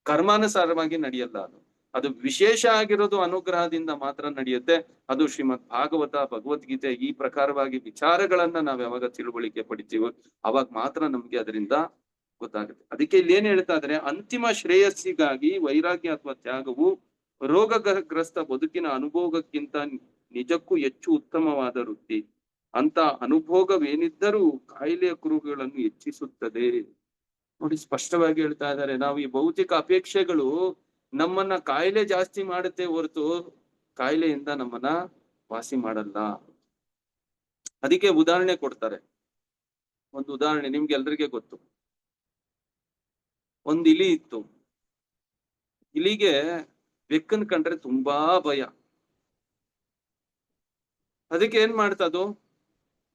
ಕರ್ಮಾನುಸಾರವಾಗಿ ನಡೆಯಲ್ಲ. ಅದು ವಿಶೇಷ ಆಗಿರೋದು ಅನುಗ್ರಹದಿಂದ ಮಾತ್ರ ನಡೆಯುತ್ತೆ. ಅದು ಶ್ರೀಮದ್ ಭಾಗವತ, ಭಗವದ್ಗೀತೆ ಈ ಪ್ರಕಾರವಾಗಿ ವಿಚಾರಗಳನ್ನ ನಾವ್ ಯಾವಾಗ ತಿಳುವಳಿಕೆ ಪಡಿತೀವೋ ಅವಾಗ ಮಾತ್ರ ನಮ್ಗೆ ಅದರಿಂದ ಗೊತ್ತಾಗುತ್ತೆ. ಅದಕ್ಕೆ ಇಲ್ಲಿ ಏನ್ ಹೇಳ್ತಾ ಇದ್ರೆ, ಅಂತಿಮ ಶ್ರೇಯಸ್ಸಿಗಾಗಿ ವೈರಾಗ್ಯ ಅಥವಾ ತ್ಯಾಗವು ರೋಗಗ್ರಸ್ತ ಬದುಕಿನ ಅನುಭೋಗಕ್ಕಿಂತ ನಿಜಕ್ಕೂ ಹೆಚ್ಚು ಉತ್ತಮವಾದ ವೃತ್ತಿ. ಅಂತ ಅನುಭೋಗವೇನಿದ್ದರೂ ಕಾಯಿಲೆಯ ಕುರುಹುಗಳನ್ನು ಹೆಚ್ಚಿಸುತ್ತದೆ. ನೋಡಿ, ಸ್ಪಷ್ಟವಾಗಿ ಹೇಳ್ತಾ ಇದ್ದಾರೆ, ನಾವು ಈ ಭೌತಿಕ ಅಪೇಕ್ಷೆಗಳು ನಮ್ಮನ್ನ ಕಾಯಿಲೆ ಜಾಸ್ತಿ ಮಾಡುತ್ತೆ ಹೊರತು ಕಾಯಿಲೆಯಿಂದ ನಮ್ಮನ್ನ ವಾಸಿ ಮಾಡಲ್ಲ. ಅದಕ್ಕೆ ಉದಾಹರಣೆ ಕೊಡ್ತಾರೆ. ಒಂದು ಉದಾಹರಣೆ ನಿಮ್ಗೆ ಎಲ್ರಿಗೆ ಗೊತ್ತು. ಒಂದ್ ಇಲಿ ಇತ್ತು. ಇಲಿಗೆ ಬೆಕ್ಕನ್ ಕಂಡ್ರೆ ತುಂಬಾ ಭಯ. ಅದಕ್ಕೆ ಏನ್ ಮಾಡ್ತದು,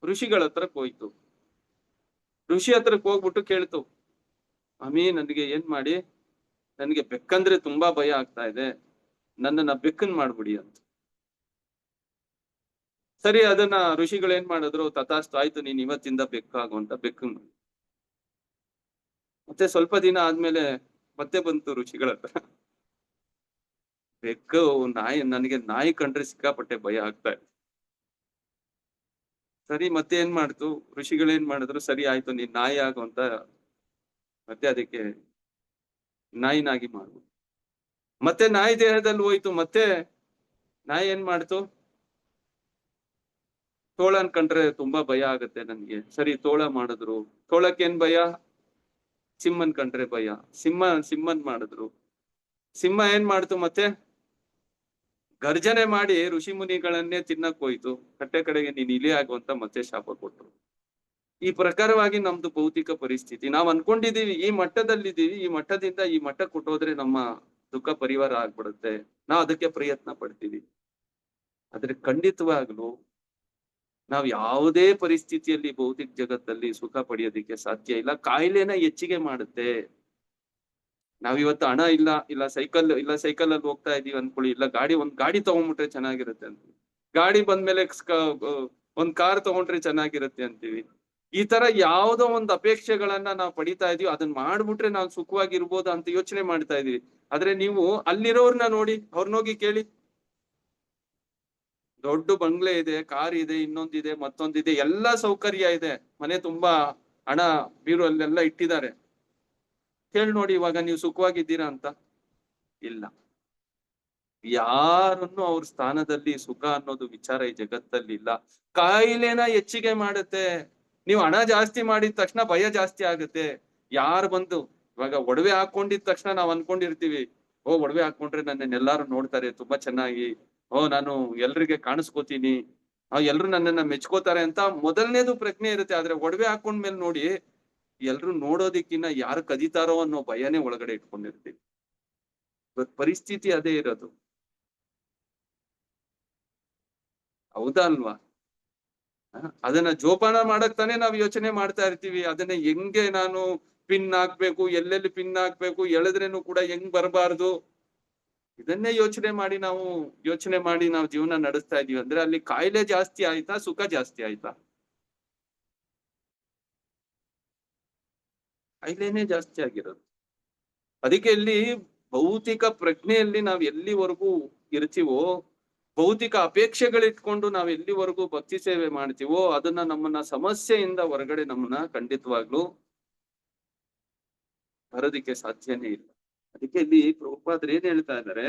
ಋಷಿಗಳ ಹತ್ರಕ್ ಹೋಯ್ತು. ಋಷಿ ಹತ್ರಕ್ ಹೋಗ್ಬಿಟ್ಟು ಕೇಳ್ತು, ಅಮಿ ನನಗೆ ಏನ್ ಮಾಡಿ, ನನ್ಗೆ ಬೆಕ್ಕಂದ್ರೆ ತುಂಬಾ ಭಯ ಆಗ್ತಾ ಇದೆ, ನನ್ನನ್ನ ಬೆಕ್ಕನ್ ಮಾಡ್ಬಿಡಿ ಅಂತ. ಸರಿ, ಅದನ್ನ ಋಷಿಗಳು ಏನ್ ಮಾಡಿದ್ರು, ತಥಾಸ್ತು ಆಯ್ತು, ನೀನ್ ಇವತ್ತಿಂದ ಬೆಕ್ಕಾಗು ಅಂತ ಬೆಕ್ಕನ್. ಮತ್ತೆ ಸ್ವಲ್ಪ ದಿನ ಆದ್ಮೇಲೆ ಮತ್ತೆ ಬಂತು ಋಷಿಗಳ ಹತ್ರ, ಬೆಕ್ಕು ನನಗೆ ನಾಯಿ ಕಂಡ್ರೆ ಸಿಕ್ಕಾಪಟ್ಟೆ ಭಯ ಆಗ್ತಾ ಇದೆ. ಸರಿ, ಮತ್ತೆ ಏನ್ ಮಾಡ್ತು, ಋಷಿಗಳು ಏನ್ ಮಾಡಿದ್ರು, ಸರಿ ಆಯ್ತು ನೀನ್ ನಾಯಿ ಆಗು ಅಂತ ಮತ್ತೆ ಅದಕ್ಕೆ ನಾಯಿನಾಗಿ ಮಾಡ್ಬೋದು. ಮತ್ತೆ ನಾಯಿ ದೇಹದಲ್ಲಿ ಹೋಯ್ತು. ಮತ್ತೆ ನಾಯಿ ಏನ್ ಮಾಡ್ತು, ತೋಳನ್ ಕಂಡ್ರೆ ತುಂಬಾ ಭಯ ಆಗತ್ತೆ ನನ್ಗೆ. ಸರಿ, ತೋಳ ಮಾಡಿದ್ರು. ತೋಳಕ್ಕೇನ್ ಭಯ, ಸಿಂಹನ್ ಕಂಡ್ರೆ ಭಯ. ಸಿಂಹನ್ ಮಾಡಿದ್ರು. ಸಿಂಹ ಏನ್ ಮಾಡ್ತು, ಮತ್ತೆ ಗರ್ಜನೆ ಮಾಡಿ ಋಷಿ ಮುನಿಗಳನ್ನೇ ತಿನ್ನಕ್ ಹೋಯ್ತು. ಕಟ್ಟೆ ಕಡೆಗೆ ನೀನ್ ಇಲಿ ಆಗುವಂತ ಮತ್ತೆ ಶಾಪ ಕೊಟ್ರು. ಈ ಪ್ರಕಾರವಾಗಿ ನಮ್ದು ಭೌತಿಕ ಪರಿಸ್ಥಿತಿ. ನಾವ್ ಅನ್ಕೊಂಡಿದೀವಿ ಈ ಮಟ್ಟದಲ್ಲಿದ್ದೀವಿ, ಈ ಮಟ್ಟದಿಂದ ಈ ಮಟ್ಟ ಕೊಟ್ಟೋದ್ರೆ ನಮ್ಮ ದುಃಖ ಪರಿವಾರ ಆಗ್ಬಿಡುತ್ತೆ, ನಾವ್ ಅದಕ್ಕೆ ಪ್ರಯತ್ನ ಪಡ್ತೀವಿ. ಆದ್ರೆ ಖಂಡಿತವಾಗ್ಲು ನಾವ್ ಯಾವುದೇ ಪರಿಸ್ಥಿತಿಯಲ್ಲಿ ಭೌತಿಕ ಜಗತ್ತಲ್ಲಿ ಸುಖ ಪಡೆಯೋದಿಕ್ಕೆ ಸಾಧ್ಯ ಇಲ್ಲ. ಕಾಯಿಲೆನ ಹೆಚ್ಚಿಗೆ ಮಾಡುತ್ತೆ. ನಾವಿವತ್ತು ಹಣ ಇಲ್ಲ ಸೈಕಲ್ ಅಲ್ಲಿ ಹೋಗ್ತಾ ಇದೀವಿ ಅನ್ಕೊಳ್ಳಿ, ಇಲ್ಲ ಒಂದ್ ಗಾಡಿ ತಗೊಂಡ್ಬಿಟ್ರೆ ಚೆನ್ನಾಗಿರುತ್ತೆ ಅಂತ. ಗಾಡಿ ಬಂದ್ಮೇಲೆ ಒಂದ್ ಕಾರ್ ತಗೊಂಡ್ರೆ ಚೆನ್ನಾಗಿರುತ್ತೆ ಅಂತೀವಿ. ಈ ತರ ಯಾವ್ದೋ ಒಂದು ಅಪೇಕ್ಷೆಗಳನ್ನ ನಾವು ಪಡಿತಾ ಇದೀವಿ, ಅದನ್ನ ಮಾಡ್ಬಿಟ್ರೆ ನಾವು ಸುಖವಾಗಿರ್ಬೋದು ಅಂತ ಯೋಚನೆ ಮಾಡ್ತಾ ಇದೀವಿ. ಆದ್ರೆ ನೀವು ಅಲ್ಲಿರೋರ್ನ ನೋಡಿ, ಅವ್ರನ್ನೋಗಿ ಕೇಳಿ, ದೊಡ್ಡ ಬಂಗ್ಲೆ ಇದೆ, ಕಾರ್ ಇದೆ, ಇನ್ನೊಂದಿದೆ, ಮತ್ತೊಂದಿದೆ, ಎಲ್ಲಾ ಸೌಕರ್ಯ ಇದೆ, ಮನೆ ತುಂಬಾ ಹಣ ಬೀರುವಲ್ಲೆಲ್ಲ ಇಟ್ಟಿದ್ದಾರೆ. ಕೇಳಿ ನೋಡಿ, ಇವಾಗ ನೀವು ಸುಖವಾಗಿದ್ದೀರಾ ಅಂತ? ಇಲ್ಲ. ಯಾರನ್ನು ಅವ್ರ ಸ್ಥಾನದಲ್ಲಿ ಸುಖ ಅನ್ನೋದು ವಿಚಾರ ಈ ಜಗತ್ತಲ್ಲಿ ಇಲ್ಲ. ಕಾಯಿಲೆನ ಹೆಚ್ಚಿಗೆ ಮಾಡುತ್ತೆ. ನೀವು ಹಣ ಜಾಸ್ತಿ ಮಾಡಿದ ತಕ್ಷಣ ಭಯ ಜಾಸ್ತಿ ಆಗುತ್ತೆ. ಯಾರು ಬಂದು ಇವಾಗ ಒಡವೆ ಹಾಕೊಂಡಿದ ತಕ್ಷಣ ನಾವ್ ಅನ್ಕೊಂಡಿರ್ತೀವಿ, ಒಡವೆ ಹಾಕೊಂಡ್ರೆ ನನ್ನನ್ನೆಲ್ಲಾರು ನೋಡ್ತಾರೆ ತುಂಬಾ ಚೆನ್ನಾಗಿ, ನಾನು ಎಲ್ರಿಗೆ ಕಾಣಿಸ್ಕೋತೀನಿ, ಎಲ್ರು ನನ್ನನ್ನ ಮೆಚ್ಕೋತಾರೆ ಅಂತ ಮೊದಲನೇದು ಪ್ರಜ್ಞೆ ಇರುತ್ತೆ. ಆದ್ರೆ ಒಡವೆ ಹಾಕೊಂಡ್ಮೇಲೆ ನೋಡಿ, ಎಲ್ರು ನೋಡೋದಿಕ್ಕಿನ್ನ ಯಾರು ಕದೀತಾರೋ ಅನ್ನೋ ಭಯನೇ ಒಳಗಡೆ ಇಟ್ಕೊಂಡಿರ್ತೀವಿ. ಪರಿಸ್ಥಿತಿ ಅದೇ ಇರೋದು, ಹೌದಾ ಅಲ್ವಾ? ಅದನ್ನ ಜೋಪಾನ ಮಾಡಕ್ ತಾನೇ ನಾವ್ ಯೋಚನೆ ಮಾಡ್ತಾ ಇರ್ತೀವಿ. ಅದನ್ನ ಹೆಂಗೆ ನಾನು ಪಿನ್ ಹಾಕ್ಬೇಕು, ಎಲ್ಲೆಲ್ಲಿ ಪಿನ್ ಹಾಕ್ಬೇಕು, ಎಳೆದ್ರೇನು ಕೂಡ ಹೆಂಗ್ ಬರಬಾರ್ದು, ಇದನ್ನೇ ಯೋಚನೆ ಮಾಡಿ ನಾವು ಜೀವನ ನಡೆಸ್ತಾ ಇದೀವಿ. ಅಂದ್ರೆ ಅಲ್ಲಿ ಕಾಯಿಲೆ ಜಾಸ್ತಿ ಆಯ್ತಾ, ಸುಖ ಜಾಸ್ತಿ ಆಯ್ತಾ? ಕಾಯಿಲೆನೇ ಜಾಸ್ತಿ ಆಗಿರೋದು. ಅದಕ್ಕೆ ಇಲ್ಲಿ ಭೌತಿಕ ಪ್ರಜ್ಞೆಯಲ್ಲಿ ನಾವ್ ಎಲ್ಲಿವರೆಗೂ ಇರ್ತೀವೋ, ಭೌತಿಕ ಅಪೇಕ್ಷೆಗಳಿಟ್ಕೊಂಡು ನಾವ್ ಎಲ್ಲಿವರೆಗೂ ಭಕ್ತಿ ಸೇವೆ ಮಾಡ್ತೀವೋ, ಅದನ್ನ ನಮ್ಮನ್ನ ಸಮಸ್ಯೆಯಿಂದ ಹೊರಗಡೆ ನಮ್ಮನ್ನ ಖಂಡಿತವಾಗ್ಲೂ ಬರೋದಿಕ್ಕೆ ಸಾಧ್ಯನೇ ಇಲ್ಲ. ಅದಕ್ಕೆ ಇಲ್ಲಿ ಪ್ರಭುಪಾದರು ಏನ್ ಹೇಳ್ತಾ ಇದ್ದಾರೆ,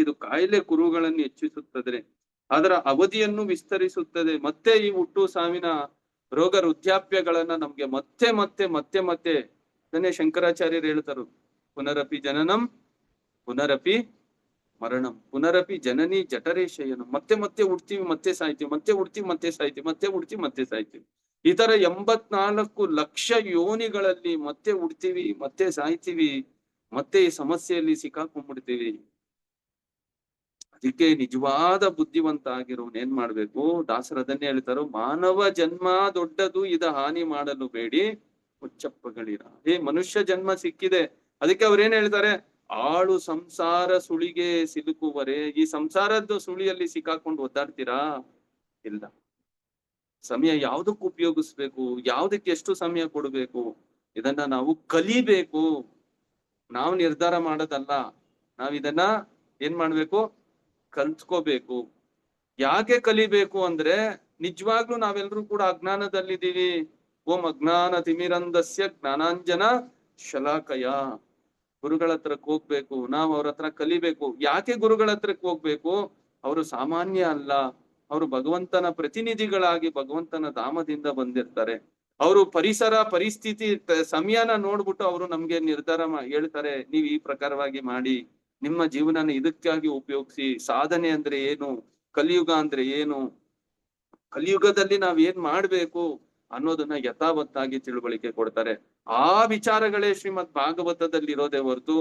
ಇದು ಕಾಯಿಲೆ ಕುರುಗಳನ್ನು ಹೆಚ್ಚಿಸುತ್ತದೆ, ಅದರ ಅವಧಿಯನ್ನು ವಿಸ್ತರಿಸುತ್ತದೆ, ಮತ್ತೆ ಈ ಹುಟ್ಟು ಸಾವಿನ ರೋಗ ವೃದ್ಧಾಪ್ಯಗಳನ್ನ ನಮ್ಗೆ ಮತ್ತೆ ಅದನ್ನೇ ಶಂಕರಾಚಾರ್ಯರು ಹೇಳ್ತಾರು, ಪುನರಪಿ ಜನನಂ ಪುನರಪಿ ಮರಣಂ ಪುನರಪಿ ಜನನಿ ಜಠರೇ ಶಯನಂ. ಮತ್ತೆ ಮತ್ತೆ ಹುಡ್ತೀವಿ ಮತ್ತೆ ಸಾಯ್ತೀವಿ, ಮತ್ತೆ ಹುಡ್ತೀವಿ ಮತ್ತೆ ಸಾಯ್ತೀವಿ, ಮತ್ತೆ ಹುಡ್ತೀವಿ ಮತ್ತೆ ಸಾಯ್ತೀವಿ. ಈ ತರ 84 ಲಕ್ಷ ಯೋನಿಗಳಲ್ಲಿ ಮತ್ತೆ ಹುಡ್ತೀವಿ ಮತ್ತೆ ಸಾಯ್ತೀವಿ, ಮತ್ತೆ ಈ ಸಮಸ್ಯೆಯಲ್ಲಿ ಸಿಕ್ಕಾಕೊಂಡ್ಬಿಡ್ತೀವಿ. ಅದಕ್ಕೆ ನಿಜವಾದ ಬುದ್ಧಿವಂತ ಆಗಿರೋನ್ ಏನ್ ಮಾಡ್ಬೇಕು? ದಾಸರು ಅದನ್ನೇ ಹೇಳ್ತಾರೋ, ಮಾನವ ಜನ್ಮ ದೊಡ್ಡದು, ಇದ ಹಾನಿ ಮಾಡಲು ಬೇಡಿ ಹುಚ್ಚಪ್ಪಗಳಿರ. ಮನುಷ್ಯ ಜನ್ಮ ಸಿಕ್ಕಿದೆ, ಅದಕ್ಕೆ ಅವ್ರೇನ್ ಹೇಳ್ತಾರೆ, ಆಳು ಸಂಸಾರ ಸುಳಿಗೆ ಸಿಲುಕುವರೆ. ಈ ಸಂಸಾರದ ಸುಳಿಯಲ್ಲಿ ಸಿಕ್ಕಾಕೊಂಡು ಒದ್ದಾಡ್ತೀರಾ? ಇಲ್ಲ. ಸಮಯ ಯಾವ್ದಕ್ಕೆ ಉಪಯೋಗಿಸ್ಬೇಕು, ಯಾವ್ದಕ್ಕೆ ಎಷ್ಟು ಸಮಯ ಕೊಡ್ಬೇಕು, ಇದನ್ನ ನಾವು ಕಲಿಬೇಕು. ನಾವು ನಿರ್ಧಾರ ಮಾಡೋದಲ್ಲ, ನಾವ್ ಇದನ್ನ ಏನ್ ಮಾಡ್ಬೇಕು? ಕಲ್ತ್ಕೋಬೇಕು. ಯಾಕೆ ಕಲಿಬೇಕು ಅಂದ್ರೆ, ನಿಜವಾಗ್ಲೂ ನಾವೆಲ್ಲರೂ ಕೂಡ ಅಜ್ಞಾನದಲ್ಲಿದ್ದೀವಿ. ಓಂ ಅಜ್ಞಾನ ತಿಮಿರಂಧಸ್ಯ ಜ್ಞಾನಾಂಜನ ಶಲಾಕಯ. ಗುರುಗಳ ಹತ್ರಕ್ಕೆ ಹೋಗ್ಬೇಕು, ನಾವು ಅವ್ರ ಹತ್ರ ಕಲಿಬೇಕು. ಯಾಕೆ ಗುರುಗಳ ಹತ್ರಕ್ಕೆ ಹೋಗ್ಬೇಕು? ಅವರು ಸಾಮಾನ್ಯ ಅಲ್ಲ, ಅವರು ಭಗವಂತನ ಪ್ರತಿನಿಧಿಗಳಾಗಿ ಭಗವಂತನ ಧಾಮದಿಂದ ಬಂದಿರ್ತಾರೆ. ಅವರು ಪರಿಸರ ಪರಿಸ್ಥಿತಿ ಸಮಯನ ನೋಡ್ಬಿಟ್ಟು ಅವರು ನಮ್ಗೆ ನಿರ್ಧಾರ ಹೇಳ್ತಾರೆ, ನೀವ್ ಈ ಪ್ರಕಾರವಾಗಿ ಮಾಡಿ, ನಿಮ್ಮ ಜೀವನನ ಇದಕ್ಕಾಗಿ ಉಪಯೋಗಿಸಿ. ಸಾಧನೆ ಅಂದ್ರೆ ಏನು, ಕಲಿಯುಗ ಅಂದ್ರೆ ಏನು, ಕಲಿಯುಗದಲ್ಲಿ ನಾವ್ ಏನ್ ಮಾಡ್ಬೇಕು ಅನ್ನೋದನ್ನ ಯಥಾವತ್ತಾಗಿ ತಿಳುವಳಿಕೆ ಕೊಡ್ತಾರೆ. ಆ ವಿಚಾರಗಳೇ ಶ್ರೀಮದ್ ಭಾಗವತದಲ್ಲಿ ಇರೋದೇ ಹೊರತು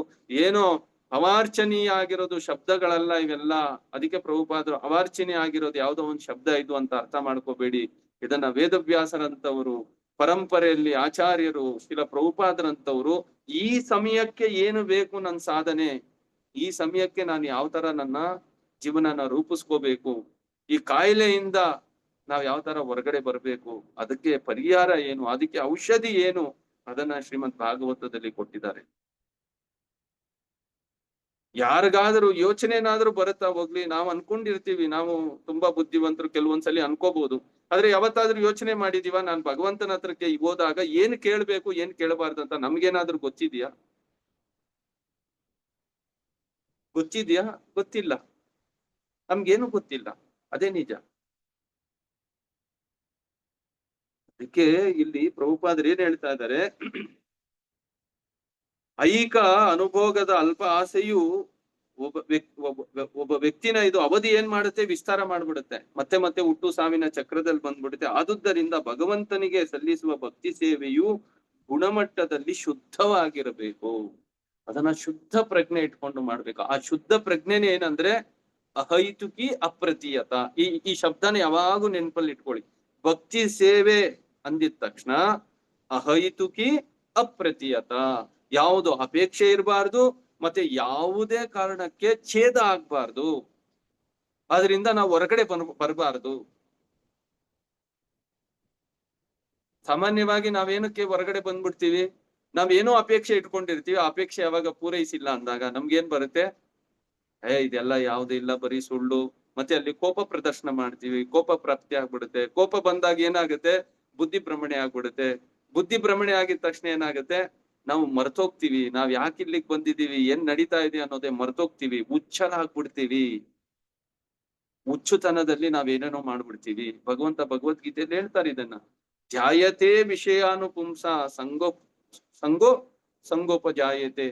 ಏನೋ ಅವಾರ್ಚನೀಯ ಆಗಿರೋದು ಶಬ್ದಗಳಲ್ಲ ಇವೆಲ್ಲ. ಅದಕ್ಕೆ ಪ್ರಭುಪಾದರು ಅವಾರ್ಚನೀಯ ಆಗಿರೋದು ಯಾವ್ದೋ ಒಂದ್ ಶಬ್ದ ಇದು ಅಂತ ಅರ್ಥ ಮಾಡ್ಕೋಬೇಡಿ. ಇದನ್ನ ವೇದವ್ಯಾಸರಂತವರು, ಪರಂಪರೆಯಲ್ಲಿ ಆಚಾರ್ಯರು, ಶಿಲ ಪ್ರಭುಪಾದರಂತವರು ಈ ಸಮಯಕ್ಕೆ ಏನು ಬೇಕು ನನ್ನ ಸಾಧನೆ, ಈ ಸಮಯಕ್ಕೆ ನಾನು ಯಾವ ತರ ನನ್ನ ಜೀವನನ ರೂಪಿಸ್ಕೋಬೇಕು, ಈ ಕಾಯಿಲೆಯಿಂದ ನಾವ್ ಯಾವ ತರ ಹೊರಗಡೆ ಬರ್ಬೇಕು, ಅದಕ್ಕೆ ಪರಿಹಾರ ಏನು, ಅದಕ್ಕೆ ಔಷಧಿ ಏನು, ಅದನ್ನ ಶ್ರೀಮದ್ ಭಾಗವತದಲ್ಲಿ ಕೊಟ್ಟಿದ್ದಾರೆ. ಯಾರಿಗಾದ್ರೂ ಯೋಚನೆನಾದ್ರೂ ಬರುತ್ತಾ ಹೋಗ್ಲಿ, ನಾವು ಅನ್ಕೊಂಡಿರ್ತೀವಿ ನಾವು ತುಂಬಾ ಬುದ್ಧಿವಂತರು, ಕೆಲವೊಂದ್ಸಲಿ ಅನ್ಕೋಬಹುದು. ಆದ್ರೆ ಯಾವತ್ತಾದ್ರೂ ಯೋಚನೆ ಮಾಡಿದೀವ, ನಾನ್ ಭಗವಂತನ ಹತ್ರಕ್ಕೆ ಹೋದಾಗ ಏನ್ ಕೇಳ್ಬೇಕು ಏನ್ ಕೇಳಬಾರ್ದು ಅಂತ ನಮ್ಗೇನಾದ್ರೂ ಗೊತ್ತಿದ್ಯಾ? ಗೊತ್ತಿದ್ಯಾ? ಗೊತ್ತಿಲ್ಲ, ನಮ್ಗೇನು ಗೊತ್ತಿಲ್ಲ. ಅದೇ ನಿಜ. ಅದಕ್ಕೆ ಇಲ್ಲಿ ಪ್ರಭುಪಾದರು ಏನ್ ಹೇಳ್ತಾ ಇದ್ದಾರೆ, ಐಕ ಅನುಭೋಗದ ಅಲ್ಪ ಆಸೆಯು ಒಬ್ಬ ವ್ಯಕ್ತಿನ ಇದು ಅವಧಿ ಏನ್ ಮಾಡುತ್ತೆ, ವಿಸ್ತಾರ ಮಾಡ್ಬಿಡುತ್ತೆ, ಮತ್ತೆ ಮತ್ತೆ ಹುಟ್ಟು ಸಾವಿನ ಚಕ್ರದಲ್ಲಿ ಬಂದ್ಬಿಡುತ್ತೆ. ಆದುದರಿಂದ ಭಗವಂತನಿಗೆ ಸಲ್ಲಿಸುವ ಭಕ್ತಿ ಸೇವೆಯು ಗುಣಮಟ್ಟದಲ್ಲಿ ಶುದ್ಧವಾಗಿರಬೇಕು. ಅದನ್ನ ಶುದ್ಧ ಪ್ರಜ್ಞೆ ಇಟ್ಕೊಂಡು ಮಾಡ್ಬೇಕು. ಆ ಶುದ್ಧ ಪ್ರಜ್ಞೆನೇ ಏನಂದ್ರೆ ಅಹೈತುಕಿ ಅಪ್ರತೀಯತ. ಈ ಶಬ್ದನ ಯಾವಾಗೂ ನೆನಪಲ್ಲಿ ಇಟ್ಕೊಳ್ಳಿ. ಭಕ್ತಿ ಸೇವೆ ಅಂದಿದ ತಕ್ಷಣ ಅಹೈತುಕಿ ಅಪ್ರತೀಯತ, ಯಾವುದು ಅಪೇಕ್ಷೆ ಇರಬಾರ್ದು, ಮತ್ತೆ ಯಾವುದೇ ಕಾರಣಕ್ಕೆ ಛೇದ ಆಗ್ಬಾರ್ದು, ಅದರಿಂದ ನಾವು ಹೊರಗಡೆ ಬರಬಾರ್ದು. ಸಾಮಾನ್ಯವಾಗಿ ನಾವೇನಕ್ಕೆ ಹೊರಗಡೆ ಬಂದ್ಬಿಡ್ತೀವಿ, ನಾವೇನೋ ಅಪೇಕ್ಷೆ ಇಟ್ಕೊಂಡಿರ್ತೀವಿ, ಆ ಅಪೇಕ್ಷೆ ಯಾವಾಗ ಪೂರೈಸಿಲ್ಲ ಅಂದಾಗ ನಮ್ಗೇನ್ ಬರುತ್ತೆ, ಇದೆಲ್ಲ ಯಾವ್ದು ಇಲ್ಲ, ಬರೀ ಸುಳ್ಳು. ಮತ್ತೆ ಅಲ್ಲಿ ಕೋಪ ಪ್ರದರ್ಶನ ಮಾಡ್ತೀವಿ, ಕೋಪ ಪ್ರಾಪ್ತಿ ಆಗ್ಬಿಡುತ್ತೆ. ಕೋಪ ಬಂದಾಗ ಏನಾಗುತ್ತೆ, ಬುದ್ಧಿ ಭ್ರಮಣೆ ಆಗ್ಬಿಡುತ್ತೆ. ಬುದ್ಧಿ ಭ್ರಮಣೆ ಆಗಿದ ತಕ್ಷಣ ಏನಾಗುತ್ತೆ, ನಾವು ಮರ್ತೋಗ್ತೀವಿ, ನಾವ್ ಯಾಕೆ ಇಲ್ಲಿಗೆ ಬಂದಿದೀವಿ, ಏನ್ ನಡೀತಾ ಇದೆ ಅನ್ನೋದೇ ಮರ್ತೋಗ್ತೀವಿ, ಹುಚ್ಚರಾಗ್ಬಿಡ್ತೀವಿ. ಹುಚ್ಚುತನದಲ್ಲಿ ನಾವೇನೇನೋ ಮಾಡ್ಬಿಡ್ತೀವಿ. ಭಗವಂತ ಭಗವದ್ಗೀತೆಯಲ್ಲಿ ಹೇಳ್ತಾರೆ ಇದನ್ನ, ಜಾಯತೆ ವಿಷಯಾನುಪುಂಸ ಸಂಗೋಪಜಾಯತೆ.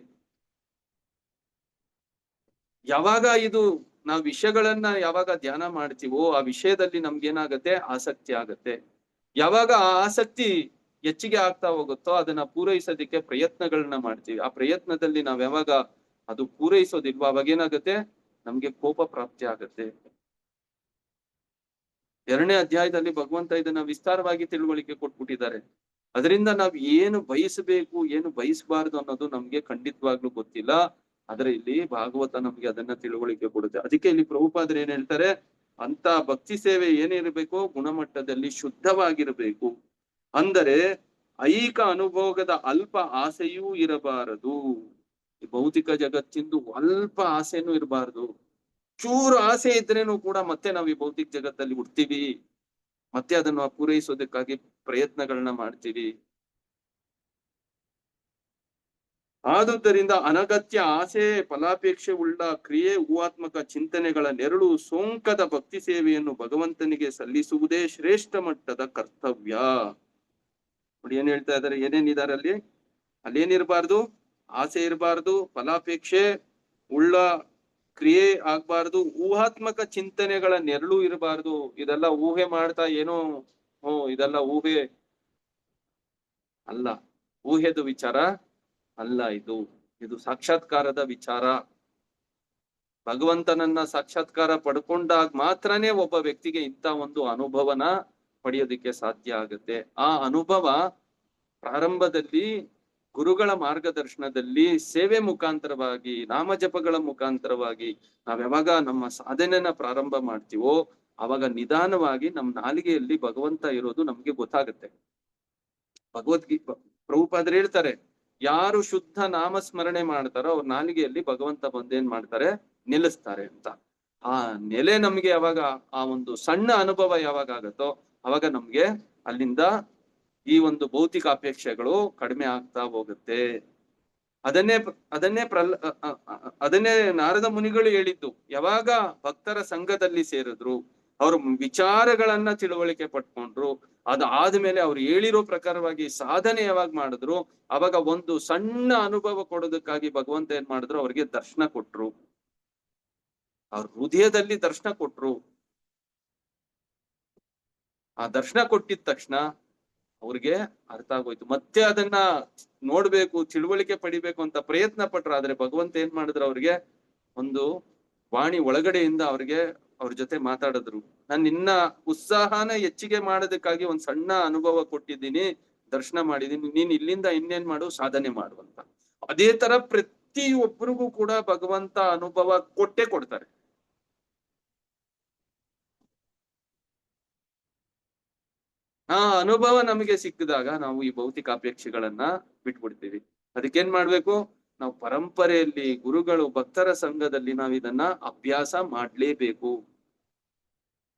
ಯಾವಾಗ ಇದು ನಾವು ವಿಷಯಗಳನ್ನ ಯಾವಾಗ ಧ್ಯಾನ ಮಾಡ್ತೀವೋ ಆ ವಿಷಯದಲ್ಲಿ ನಮ್ಗೇನಾಗತ್ತೆ, ಆಸಕ್ತಿ ಆಗತ್ತೆ. ಯಾವಾಗ ಆ ಆಸಕ್ತಿ ಹೆಚ್ಚಿಗೆ ಆಗ್ತಾ ಹೋಗುತ್ತೋ ಅದನ್ನ ಪೂರೈಸೋದಿಕ್ಕೆ ಪ್ರಯತ್ನಗಳನ್ನ ಮಾಡ್ತೀವಿ. ಆ ಪ್ರಯತ್ನದಲ್ಲಿ ನಾವ್ ಯಾವಾಗ ಅದು ಪೂರೈಸೋದಿಲ್ವೋ ಅವಾಗ ಏನಾಗುತ್ತೆ, ನಮ್ಗೆ ಕೋಪ ಪ್ರಾಪ್ತಿ ಆಗತ್ತೆ. 2ನೇ ಅಧ್ಯಾಯದಲ್ಲಿ ಭಗವಂತ ಇದನ್ನ ವಿಸ್ತಾರವಾಗಿ ತಿಳುವಳಿಕೆ ಕೊಟ್ಬಿಟ್ಟಿದ್ದಾರೆ. ಅದರಿಂದ ನಾವ್ ಏನು ಬಯಸಬೇಕು ಏನು ಬಯಸಬಾರ್ದು ಅನ್ನೋದು ನಮ್ಗೆ ಖಂಡಿತವಾಗ್ಲೂ ಗೊತ್ತಿಲ್ಲ. ಆದ್ರೆ ಇಲ್ಲಿ ಭಾಗವತ ನಮ್ಗೆ ಅದನ್ನ ತಿಳುವಳಿಕೆ ಕೊಡುತ್ತೆ. ಅದಕ್ಕೆ ಇಲ್ಲಿ ಪ್ರಭುಪಾದರು ಏನ್ ಹೇಳ್ತಾರೆ, ಅಂತ ಭಕ್ತಿ ಸೇವೆ ಏನಿರಬೇಕು, ಗುಣಮಟ್ಟದಲ್ಲಿ ಶುದ್ಧವಾಗಿರಬೇಕು. ಅಂದರೆ ಐಕ ಅನುಭೋಗದ ಅಲ್ಪ ಆಸೆಯೂ ಇರಬಾರದು. ಈ ಭೌತಿಕ ಜಗತ್ತಿಂದು ಅಲ್ಪ ಆಸೆನೂ ಇರಬಾರದು. ಚೂರು ಆಸೆ ಇದ್ರೇನು ಕೂಡ ಮತ್ತೆ ನಾವು ಈ ಭೌತಿಕ ಜಗತ್ತಲ್ಲಿ ಹುಡ್ತೀವಿ, ಮತ್ತೆ ಅದನ್ನು ಪೂರೈಸೋದಕ್ಕಾಗಿ ಪ್ರಯತ್ನಗಳನ್ನ ಮಾಡ್ತೀವಿ. ಆದುದರಿಂದ ಅನಗತ್ಯ ಆಸೆ ಫಲಾಪೇಕ್ಷೆ ಉಳ್ಳ ಕ್ರಿಯೆ ಹೂವಾತ್ಮಕ ಚಿಂತನೆಗಳ ನೆರಳು ಸೋಂಕದ ಭಕ್ತಿ ಸೇವೆಯನ್ನು ಭಗವಂತನಿಗೆ ಸಲ್ಲಿಸುವುದೇ ಶ್ರೇಷ್ಠ ಮಟ್ಟದ ಕರ್ತವ್ಯ. ನೋಡಿ ಏನ್ ಹೇಳ್ತಾ ಇದ್ದಾರೆ, ಏನೇನಿದ್ದಾರೆ ಅಲ್ಲಿ, ಅಲ್ಲೇನಿರ್ಬಾರ್ದು, ಆಸೆ ಇರಬಾರ್ದು, ಫಲಾಪೇಕ್ಷೆ ಉಳ್ಳ ಕ್ರಿಯೆ ಆಗ್ಬಾರ್ದು, ಊಹಾತ್ಮಕ ಚಿಂತನೆಗಳ ನೆರಳು ಇರಬಾರ್ದು. ಇದೆಲ್ಲ ಊಹೆ ಮಾಡ್ತಾ ಏನೋ ಇದೆಲ್ಲ ಊಹೆ ಅಲ್ಲ, ಊಹೆದು ವಿಚಾರ ಅಲ್ಲ, ಇದು ಸಾಕ್ಷಾತ್ಕಾರದ ವಿಚಾರ. ಭಗವಂತನನ್ನ ಸಾಕ್ಷಾತ್ಕಾರ ಪಡ್ಕೊಂಡಾಗ ಮಾತ್ರನೇ ಒಬ್ಬ ವ್ಯಕ್ತಿಗೆ ಇಂಥ ಒಂದು ಅನುಭವನ ಪಡೆಯೋದಿಕ್ಕೆ ಸಾಧ್ಯ ಆಗುತ್ತೆ. ಆ ಅನುಭವ ಪ್ರಾರಂಭದಲ್ಲಿ ಗುರುಗಳ ಮಾರ್ಗದರ್ಶನದಲ್ಲಿ ಸೇವೆ ಮುಖಾಂತರವಾಗಿ, ನಾಮಜಪಗಳ ಮುಖಾಂತರವಾಗಿ ನಾವ್ ಯಾವಾಗ ನಮ್ಮ ಸಾಧನೆನ ಪ್ರಾರಂಭ ಮಾಡ್ತೀವೋ ಅವಾಗ ನಿಧಾನವಾಗಿ ನಮ್ಮ ನಾಲಿಗೆಯಲ್ಲಿ ಭಗವಂತ ಇರೋದು ನಮ್ಗೆ ಗೊತ್ತಾಗುತ್ತೆ. ಪ್ರಭುಪಾದರು ಹೇಳ್ತಾರೆ, ಯಾರು ಶುದ್ಧ ನಾಮಸ್ಮರಣೆ ಮಾಡ್ತಾರೋ ಅವ್ರ ನಾಲಿಗೆಯಲ್ಲಿ ಭಗವಂತ ಬಂದೇನ್ ಮಾಡ್ತಾರೆ, ನಿಲ್ಲಿಸ್ತಾರೆ ಅಂತ. ಆ ನೆಲೆ ನಮ್ಗೆ ಯಾವಾಗ, ಆ ಒಂದು ಸಣ್ಣ ಅನುಭವ ಯಾವಾಗ ಆಗತ್ತೋ ಅವಾಗ ನಮ್ಗೆ ಅಲ್ಲಿಂದ ಈ ಒಂದು ಭೌತಿಕ ಅಪೇಕ್ಷೆಗಳು ಕಡಿಮೆ ಆಗ್ತಾ ಹೋಗುತ್ತೆ. ಅದನ್ನೇ ನಾರದ ಮುನಿಗಳು ಹೇಳಿದ್ದು. ಯಾವಾಗ ಭಕ್ತರ ಸಂಘದಲ್ಲಿ ಸೇರಿದ್ರು, ಅವ್ರ ವಿಚಾರಗಳನ್ನ ತಿಳುವಳಿಕೆ ಪಡ್ಕೊಂಡ್ರು, ಅದಾದ್ಮೇಲೆ ಅವ್ರು ಹೇಳಿರೋ ಪ್ರಕಾರವಾಗಿ ಸಾಧನೆ ಯಾವಾಗ ಮಾಡಿದ್ರು ಅವಾಗ ಒಂದು ಸಣ್ಣ ಅನುಭವ ಕೊಡೋದಕ್ಕಾಗಿ ಭಗವಂತ ಏನ್ ಮಾಡಿದ್ರು, ಅವ್ರಿಗೆ ದರ್ಶನ ಕೊಟ್ರು, ಅವ್ರ ಹೃದಯದಲ್ಲಿ ದರ್ಶನ ಕೊಟ್ರು. ಆ ದರ್ಶನ ಕೊಟ್ಟಿದ ತಕ್ಷಣ ಅವ್ರಿಗೆ ಅರ್ಥ ಆಗೋಯ್ತು. ಮತ್ತೆ ಅದನ್ನ ನೋಡ್ಬೇಕು, ತಿಳುವಳಿಕೆ ಪಡಿಬೇಕು ಅಂತ ಪ್ರಯತ್ನ ಪಟ್ರು. ಆದ್ರೆ ಭಗವಂತ ಏನ್ ಮಾಡಿದ್ರು, ಅವ್ರಿಗೆ ಒಂದು ವಾಣಿ ಒಳಗಡೆಯಿಂದ ಅವ್ರ ಜೊತೆ ಮಾತಾಡಿದ್ರು. ನಾನು ಇನ್ನ ಉತ್ಸಾಹನ ಹೆಚ್ಚಿಗೆ ಮಾಡೋದಕ್ಕಾಗಿ ಒಂದ್ ಸಣ್ಣ ಅನುಭವ ಕೊಟ್ಟಿದ್ದೀನಿ, ದರ್ಶನ ಮಾಡಿದೀನಿ, ನೀನ್ ಇಲ್ಲಿಂದ ಇನ್ನೇನ್ ಮಾಡು, ಸಾಧನೆ ಮಾಡುವಂತ. ಅದೇ ತರ ಪ್ರತಿಯೊಬ್ಬರಿಗೂ ಕೂಡ ಭಗವಂತ ಅನುಭವ ಕೊಟ್ಟೇ ಕೊಡ್ತಾರೆ. ಆ ಅನುಭವ ನಮಗೆ ಸಿಕ್ಕಿದಾಗ ನಾವು ಈ ಭೌತಿಕ ಅಪೇಕ್ಷೆಗಳನ್ನ ಬಿಟ್ಬಿಡ್ತೀವಿ. ಅದಕ್ಕೇನ್ ಮಾಡ್ಬೇಕು, ನಾವು ಪರಂಪರೆಯಲ್ಲಿ ಗುರುಗಳು ಭಕ್ತರ ಸಂಘದಲ್ಲಿ ನಾವ್ ಇದನ್ನ ಅಭ್ಯಾಸ ಮಾಡ್ಲೇಬೇಕು.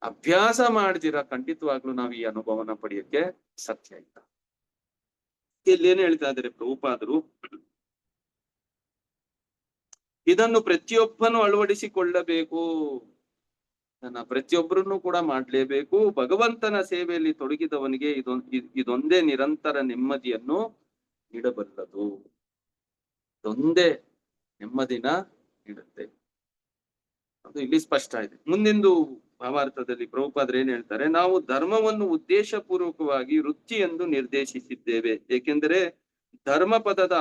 ಅಭ್ಯಾಸ ಮಾಡ್ದಿರ ಖಂಡಿತವಾಗ್ಲೂ ನಾವ್ ಈ ಅನುಭವನ ಪಡೆಯಕ್ಕೆ ಸಾಧ್ಯ ಇಲ್ಲ. ಇಲ್ಲೇನ್ ಹೇಳ್ತಾ ಇದ್ದಾರೆ ಪ್ರಭುಪಾದರು, ಇದನ್ನು ಪ್ರತಿಯೊಬ್ಬನು ಅಳವಡಿಸಿಕೊಳ್ಳಬೇಕು, ಪ್ರತಿಯೊಬ್ಬರನ್ನು ಕೂಡ ಮಾಡ್ಲೇಬೇಕು. ಭಗವಂತನ ಸೇವೆಯಲ್ಲಿ ತೊಡಗಿದವನಿಗೆ ಇದೊಂದೇ ನಿರಂತರ ನೆಮ್ಮದಿಯನ್ನು ನೀಡಬಲ್ಲದು, ಇದೊಂದೇ ನೆಮ್ಮದಿನ ನೀಡುತ್ತೆ. ಅದು ಇಲ್ಲಿ ಸ್ಪಷ್ಟ ಇದೆ. ಮುಂದಿಂದು ಭಾವಾರ್ಥದಲ್ಲಿ ಪ್ರಭುಪಾದರು ಏನ್ ಹೇಳ್ತಾರೆ, ನಾವು ಧರ್ಮವನ್ನು ಉದ್ದೇಶಪೂರ್ವಕವಾಗಿ ವೃತ್ತಿ ಎಂದು ನಿರ್ದೇಶಿಸಿದ್ದೇವೆ. ಏಕೆಂದರೆ ಧರ್ಮ ಪದದ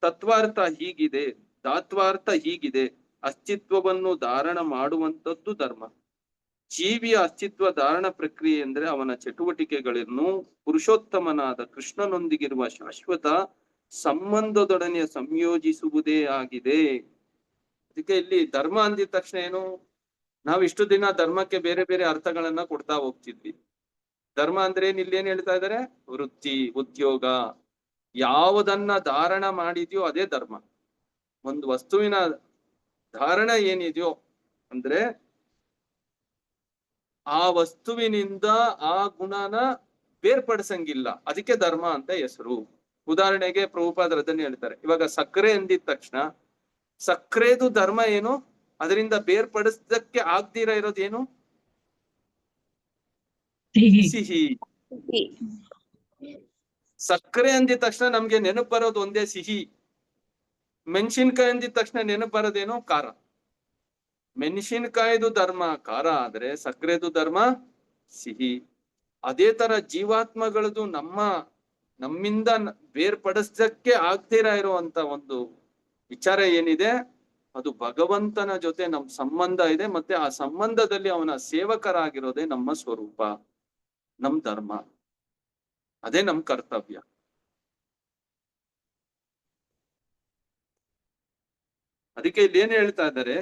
ತತ್ವಾರ್ಥ ಹೀಗಿದೆ, ಧಾತ್ವಾರ್ಥ ಹೀಗಿದೆ. ಅಸ್ತಿತ್ವವನ್ನು ಧಾರಣ ಮಾಡುವಂತದ್ದು ಧರ್ಮ. ಜೀವಿಯ ಅಸ್ತಿತ್ವ ಧಾರಣ ಪ್ರಕ್ರಿಯೆ ಎಂದ್ರೆ ಅವನ ಚಟುವಟಿಕೆಗಳನ್ನು ಪುರುಷೋತ್ತಮನಾದ ಕೃಷ್ಣನೊಂದಿಗಿರುವ ಶಾಶ್ವತ ಸಂಬಂಧದೊಡನೆ ಸಂಯೋಜಿಸುವುದೇ ಆಗಿದೆ. ಅದಕ್ಕೆ ಇಲ್ಲಿ ಧರ್ಮ ಅಂದಿದ ತಕ್ಷಣ ಏನು, ನಾವು ಇಷ್ಟು ದಿನ ಧರ್ಮಕ್ಕೆ ಬೇರೆ ಬೇರೆ ಅರ್ಥಗಳನ್ನ ಕೊಡ್ತಾ ಹೋಗ್ತಿದ್ವಿ. ಧರ್ಮ ಅಂದ್ರೆ ಇಲ್ಲಿ ಏನ್ ಹೇಳ್ತಾ ಇದಾರೆ, ವೃತ್ತಿ, ಉದ್ಯೋಗ, ಯಾವುದನ್ನ ಧಾರಣ ಮಾಡಿದ್ಯೋ ಅದೇ ಧರ್ಮ. ಒಂದು ವಸ್ತುವಿನ ಧಾರಣ ಏನಿದೆಯೋ ಅಂದ್ರೆ ಆ ವಸ್ತುವಿನಿಂದ ಆ ಗುಣನ ಬೇರ್ಪಡಿಸಂಗಿಲ್ಲ, ಅದಕ್ಕೆ ಧರ್ಮ ಅಂತ ಹೆಸರು. ಉದಾಹರಣೆಗೆ ಪ್ರಭುಪಾದರು ಅದನ್ನ ಹೇಳ್ತಾರೆ, ಇವಾಗ ಸಕ್ಕರೆ ಅಂದಿದ ತಕ್ಷಣ ಸಕ್ಕರೆದು ಧರ್ಮ ಏನು, ಅದರಿಂದ ಬೇರ್ಪಡಿಸಕ್ಕೆ ಆಗ್ದಿರ ಇರೋದೇನು, ಸಿಹಿ. ಸಕ್ಕರೆ ಅಂದಿದ ತಕ್ಷಣ ನಮ್ಗೆ ನೆನಪು ಬರೋದು ಒಂದೇ ಸಿಹಿ. ಮೆಣಸಿನ್ಕಾಯಿ ಅಂದಿದ ತಕ್ಷಣ ನೆನಪು ಬರೋದೇನು, ಖಾರ. ಮೆಣಸಿನ್ಕಾಯ್ದು ಧರ್ಮ ಖಾರ ಆದ್ರೆ ಸಕ್ಕರೆದು ಧರ್ಮ ಸಿಹಿ. ಅದೇ ತರ ಜೀವಾತ್ಮಗಳದು ನಮ್ಮಿಂದ ಬೇರ್ಪಡಿಸಕ್ಕೆ ಆಗ್ತೀರಾ ಇರುವಂತ ಒಂದು ವಿಚಾರ ಏನಿದೆ, ಅದು ಭಗವಂತನ ಜೊತೆ ನಮ್ ಸಂಬಂಧ ಇದೆ. ಮತ್ತೆ ಆ ಸಂಬಂಧದಲ್ಲಿ ಅವನ ಸೇವಕರಾಗಿರೋದೇ ನಮ್ಮ ಸ್ವರೂಪ, ನಮ್ ಧರ್ಮ, ಅದೇ ನಮ್ ಕರ್ತವ್ಯ. ಅದಕ್ಕೆ ಇಲ್ಲಿ ಏನ್ ಹೇಳ್ತಾ ಇದ್ದಾರೆ,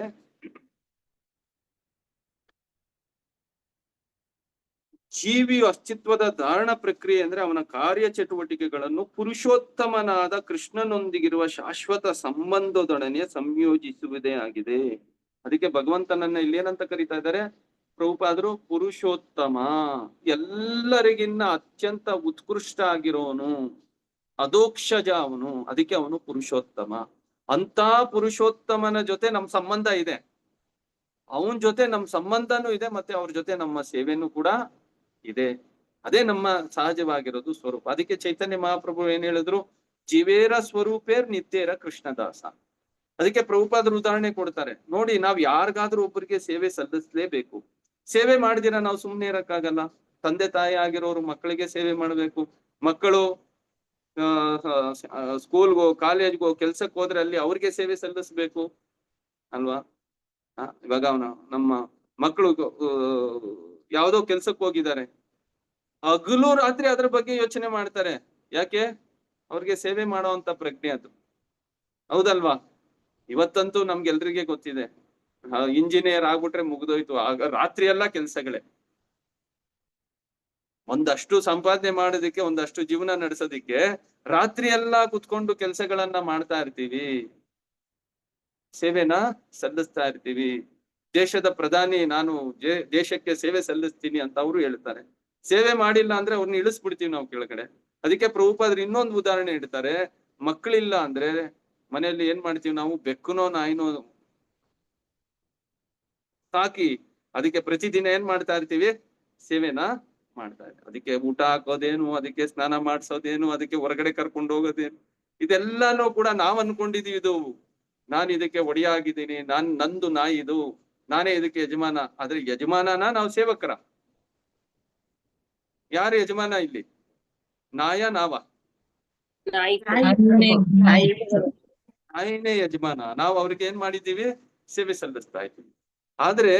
ಜೀವಿಯು ಅಸ್ತಿತ್ವದ ಧಾರಣ ಪ್ರಕ್ರಿಯೆ ಅಂದ್ರೆ ಅವನ ಕಾರ್ಯ ಚಟುವಟಿಕೆಗಳನ್ನು ಪುರುಷೋತ್ತಮನಾದ ಕೃಷ್ಣನೊಂದಿಗಿರುವ ಶಾಶ್ವತ ಸಂಬಂಧದೊಡನೆ ಸಂಯೋಜಿಸುವುದೇ ಆಗಿದೆ. ಅದಕ್ಕೆ ಭಗವಂತನನ್ನ ಇಲ್ಲಿ ಏನಂತ ಕರೀತಾ ಇದ್ದಾರೆ ಪ್ರಭುಪಾದರು, ಪುರುಷೋತ್ತಮ, ಎಲ್ಲರಿಗಿನ್ನ ಅತ್ಯಂತ ಉತ್ಕೃಷ್ಟ ಆಗಿರೋನು, ಅಧೋಕ್ಷಜ ಅವನು, ಅದಕ್ಕೆ ಅವನು ಪುರುಷೋತ್ತಮ. ಅಂತ ಪುರುಷೋತ್ತಮನ ಜೊತೆ ನಮ್ ಸಂಬಂಧ ಇದೆ, ಅವನ ಜೊತೆ ನಮ್ ಸಂಬಂಧನೂ ಇದೆ, ಮತ್ತೆ ಅವ್ರ ಜೊತೆ ನಮ್ಮ ಸೇವೆನೂ ಕೂಡ ಇದೆ. ಅದೇ ನಮ್ಮ ಸಹಜವಾಗಿರೋದು ಸ್ವರೂಪ. ಅದಕ್ಕೆ ಚೈತನ್ಯ ಮಹಾಪ್ರಭು ಏನ್ ಹೇಳಿದ್ರು, ಜೀವೇರ ಸ್ವರೂಪೇರ್ ನಿತ್ಯೇರ ಕೃಷ್ಣದಾಸ. ಅದಕ್ಕೆ ಪ್ರಭುಪಾದರು ಉದಾಹರಣೆ ಕೊಡ್ತಾರೆ ನೋಡಿ, ನಾವ್ ಯಾರಿಗಾದ್ರೂ ಒಬ್ಬರಿಗೆ ಸೇವೆ ಸಲ್ಲಿಸ್ಲೇಬೇಕು. ಸೇವೆ ಮಾಡಿದಿರ ನಾವು ಸುಮ್ನೆ ಇರಕ್ಕಾಗಲ್ಲ. ತಂದೆ ತಾಯಿ ಆಗಿರೋರು ಮಕ್ಕಳಿಗೆ ಸೇವೆ ಮಾಡ್ಬೇಕು. ಮಕ್ಕಳು ಸ್ಕೂಲ್ಗೋ ಕಾಲೇಜ್ಗೋ ಕೆಲ್ಸಕ್ಕೆ ಹೋದ್ರೆ ಅಲ್ಲಿ ಅವ್ರಿಗೆ ಸೇವೆ ಸಲ್ಲಿಸ್ಬೇಕು ಅಲ್ವಾ. ಇವಾಗ ನಮ್ಮ ಮಕ್ಕಳು ಯಾವ್ದೋ ಕೆಲ್ಸಕ್ಕೆ ಹೋಗಿದ್ದಾರೆ, ಹಗಲು ರಾತ್ರಿ ಅದ್ರ ಬಗ್ಗೆ ಯೋಚನೆ ಮಾಡ್ತಾರೆ. ಯಾಕೆ? ಅವ್ರಿಗೆ ಸೇವೆ ಮಾಡೋವಂತ ಪ್ರಜ್ಞೆ ಅದು, ಹೌದಲ್ವಾ? ಇವತ್ತಂತೂ ನಮ್ಗೆಲ್ರಿಗೆ ಗೊತ್ತಿದೆ, ಇಂಜಿನಿಯರ್ ಆಗ್ಬಿಟ್ರೆ ಮುಗ್ದೋಯ್ತು. ಆಗ ರಾತ್ರಿ ಎಲ್ಲ ಕೆಲ್ಸಗಳೇ. ಒಂದಷ್ಟು ಸಂಪಾದನೆ ಮಾಡೋದಿಕ್ಕೆ, ಒಂದಷ್ಟು ಜೀವನ ನಡೆಸೋದಿಕ್ಕೆ ರಾತ್ರಿ ಎಲ್ಲ ಕುತ್ಕೊಂಡು ಕೆಲ್ಸಗಳನ್ನ ಮಾಡ್ತಾ ಇರ್ತೀವಿ, ಸೇವೆನ ಸಲ್ಲಿಸ್ತಾ ಇರ್ತೀವಿ. ದೇಶದ ಪ್ರಧಾನಿ ನಾನು ದೇಶಕ್ಕೆ ಸೇವೆ ಸಲ್ಲಿಸ್ತೀನಿ ಅಂತ ಅವರು ಹೇಳ್ತಾರೆ. ಸೇವೆ ಮಾಡಿಲ್ಲ ಅಂದ್ರೆ ಅವ್ರನ್ನ ಇಳಿಸ್ಬಿಡ್ತೀವಿ ನಾವು ಕೆಳಗಡೆ. ಅದಕ್ಕೆ ಪ್ರಭುಪಾದರು ಇನ್ನೊಂದು ಉದಾಹರಣೆ ಇಡ್ತಾರೆ. ಮಕ್ಕಳಿಲ್ಲ ಅಂದ್ರೆ ಮನೆಯಲ್ಲಿ ಏನ್ ಮಾಡ್ತೀವಿ ನಾವು? ಬೆಕ್ಕನೋ ನಾಯಿನೋ ಸಾಕಿ ಅದಕ್ಕೆ ಪ್ರತಿದಿನ ಏನ್ ಮಾಡ್ತಾ ಇರ್ತೀವಿ? ಸೇವೆನ ಮಾಡ್ತಾ ಇರ್ತೀವಿ. ಅದಕ್ಕೆ ಊಟ ಹಾಕೋದೇನು, ಅದಕ್ಕೆ ಸ್ನಾನ ಮಾಡ್ಸೋದೇನು, ಅದಕ್ಕೆ ಹೊರಗಡೆ ಕರ್ಕೊಂಡು ಹೋಗೋದೇನು, ಇದೆಲ್ಲಾನು ಕೂಡ ನಾವ್ ಅನ್ಕೊಂಡಿದೀವಿ ಇದು ನಾನು ಇದಕ್ಕೆ ಒಡೆಯಾಗಿದ್ದೀನಿ, ನಂದು ನಾಯಿ ಇದು, ನಾನೇ ಇದಕ್ಕೆ ಯಜಮಾನ. ಆದ್ರೆ ಯಜಮಾನನ ನಾವು ಸೇವಕರ? ಯಾರು ಯಜಮಾನ ಇಲ್ಲಿ? ನಾಯ ನಾವ? ನಾಯಿನೇ ಯಜಮಾನ. ನಾವು ಅವ್ರಿಗೆ ಏನ್ ಮಾಡಿದ್ದೀವಿ? ಸೇವೆ ಸಲ್ಲಿಸ್ತಾ ಇದ್ದೀವಿ. ಆದ್ರೆ